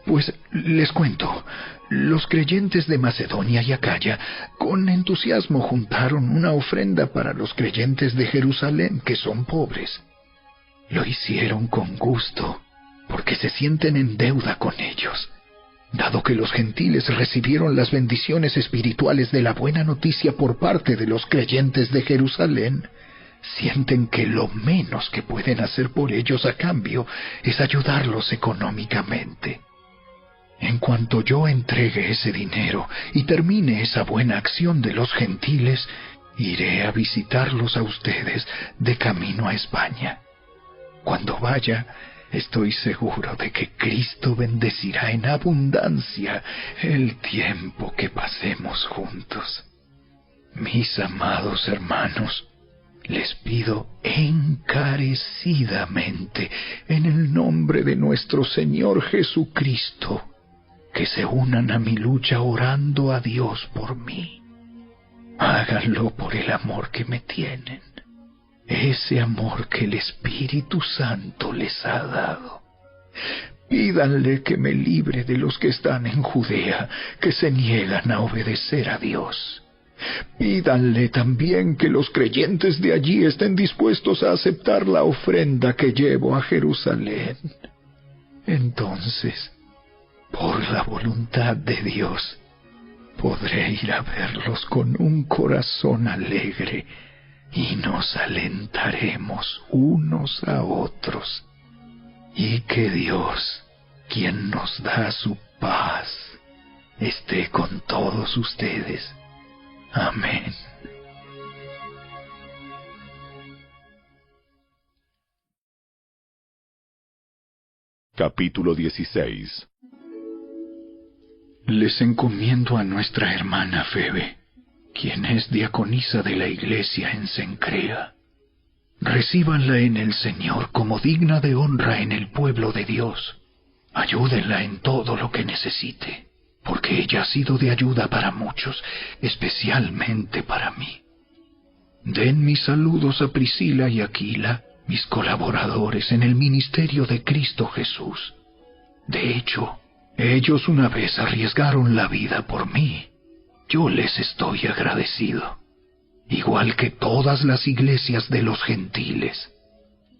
Pues les cuento, los creyentes de Macedonia y Acaya con entusiasmo juntaron una ofrenda para los creyentes de Jerusalén que son pobres. Lo hicieron con gusto, porque se sienten en deuda con ellos. Dado que los gentiles recibieron las bendiciones espirituales de la buena noticia por parte de los creyentes de Jerusalén, sienten que lo menos que pueden hacer por ellos a cambio es ayudarlos económicamente. En cuanto yo entregue ese dinero y termine esa buena acción de los gentiles, iré a visitarlos a ustedes de camino a España. Cuando vaya, estoy seguro de que Cristo bendecirá en abundancia el tiempo que pasemos juntos. Mis amados hermanos, les pido encarecidamente, en el nombre de nuestro Señor Jesucristo, que se unan a mi lucha orando a Dios por mí. Háganlo por el amor que me tienen, ese amor que el Espíritu Santo les ha dado. Pídanle que me libre de los que están en Judea, que se niegan a obedecer a Dios. Pídanle también que los creyentes de allí estén dispuestos a aceptar la ofrenda que llevo a Jerusalén. Entonces, por la voluntad de Dios, podré ir a verlos con un corazón alegre y nos alentaremos unos a otros. Y que Dios, quien nos da su paz, esté con todos ustedes. Amén. Capítulo 16. Les encomiendo a nuestra hermana Febe, quien es diaconisa de la iglesia en Cencrea. Recíbanla en el Señor como digna de honra en el pueblo de Dios. Ayúdenla en todo lo que necesite, porque ella ha sido de ayuda para muchos, especialmente para mí. Den mis saludos a Priscila y Aquila, mis colaboradores en el ministerio de Cristo Jesús. De hecho, ellos una vez arriesgaron la vida por mí. Yo les estoy agradecido, igual que todas las iglesias de los gentiles.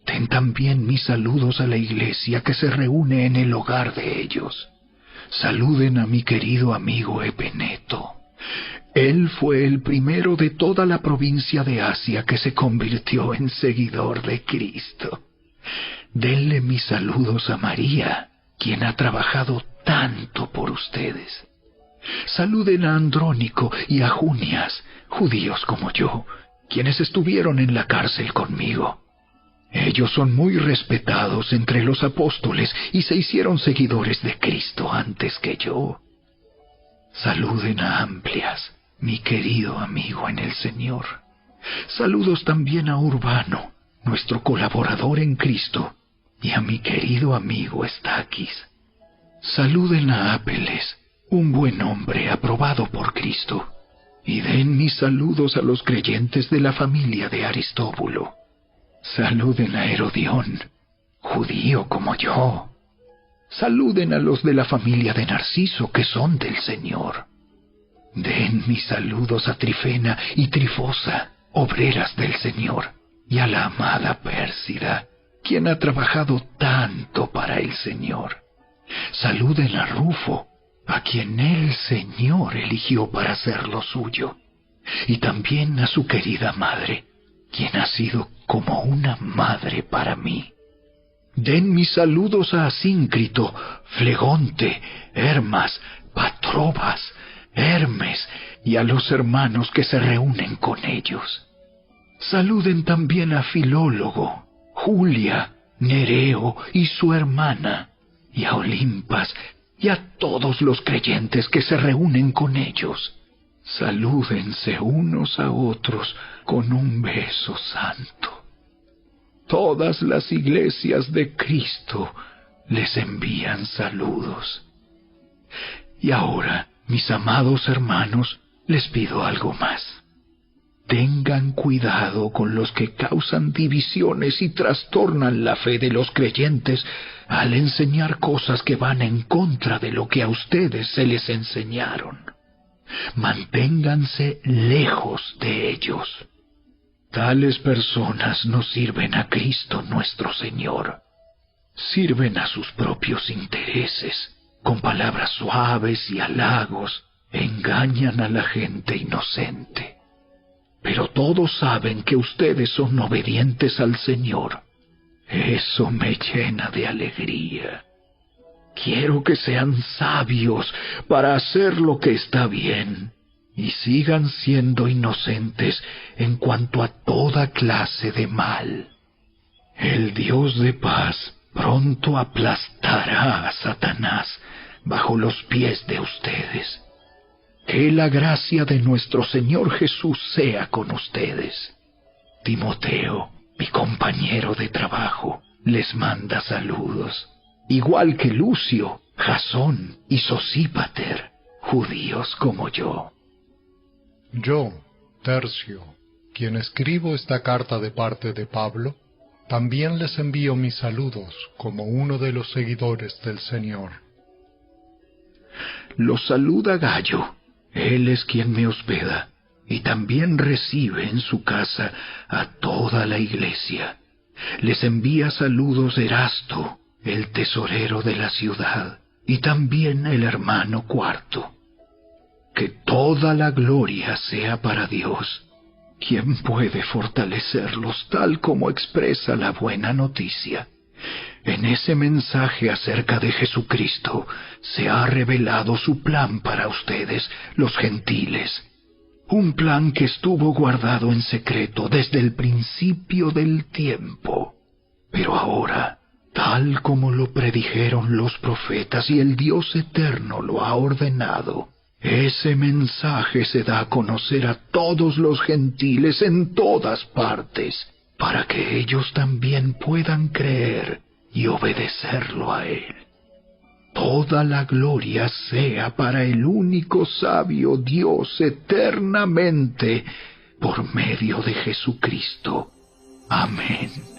Den también mis saludos a la iglesia que se reúne en el hogar de ellos. Saluden a mi querido amigo Epeneto. Él fue el primero de toda la provincia de Asia que se convirtió en seguidor de Cristo. Denle mis saludos a María, quien ha trabajado tanto por ustedes. Saluden a Andrónico y a Junias, judíos como yo, quienes estuvieron en la cárcel conmigo. Ellos son muy respetados entre los apóstoles y se hicieron seguidores de Cristo antes que yo. Saluden a Amplias, mi querido amigo en el Señor. Saludos también a Urbano, nuestro colaborador en Cristo, y a mi querido amigo Estaquis. Saluden a Apeles, un buen hombre aprobado por Cristo, y den mis saludos a los creyentes de la familia de Aristóbulo. Saluden a Herodión, judío como yo. Saluden a los de la familia de Narciso, que son del Señor. Den mis saludos a Trifena y Trifosa, obreras del Señor, y a la amada Pérsida, quien ha trabajado tanto para el Señor. Saluden a Rufo, a quien el Señor eligió para hacer lo suyo, y también a su querida madre, quien ha sido como una madre para mí. Den mis saludos a Asíncrito, Flegonte, Hermas, Patrobas, Hermes y a los hermanos que se reúnen con ellos. Saluden también a Filólogo, Julia, Nereo y su hermana, y a Olimpas y a todos los creyentes que se reúnen con ellos. Salúdense unos a otros con un beso santo. Todas las iglesias de Cristo les envían saludos. Y ahora, mis amados hermanos, les pido algo más. Tengan cuidado con los que causan divisiones y trastornan la fe de los creyentes al enseñar cosas que van en contra de lo que a ustedes se les enseñaron. Manténganse lejos de ellos. Tales personas no sirven a Cristo nuestro Señor. Sirven a sus propios intereses. Con palabras suaves y halagos engañan a la gente inocente. Pero todos saben que ustedes son obedientes al Señor. Eso me llena de alegría. Quiero que sean sabios para hacer lo que está bien y sigan siendo inocentes en cuanto a toda clase de mal. El Dios de paz pronto aplastará a Satanás bajo los pies de ustedes. Que la gracia de nuestro Señor Jesús sea con ustedes. Timoteo, mi compañero de trabajo, les manda saludos, igual que Lucio, Jasón y Sosípater, judíos como yo. Yo, Tercio, quien escribo esta carta de parte de Pablo, también les envío mis saludos como uno de los seguidores del Señor. Los saluda Gayo, él es quien me hospeda, y también recibe en su casa a toda la iglesia. Les envía saludos Erasto, el tesorero de la ciudad, y también el hermano Cuarto. Que toda la gloria sea para Dios, quien puede fortalecerlos tal como expresa la buena noticia. En ese mensaje acerca de Jesucristo se ha revelado su plan para ustedes, los gentiles. Un plan que estuvo guardado en secreto desde el principio del tiempo. Pero ahora, tal como lo predijeron los profetas y el Dios eterno lo ha ordenado, ese mensaje se da a conocer a todos los gentiles en todas partes, para que ellos también puedan creer y obedecerlo a Él. Toda la gloria sea para el único sabio Dios eternamente, por medio de Jesucristo. Amén.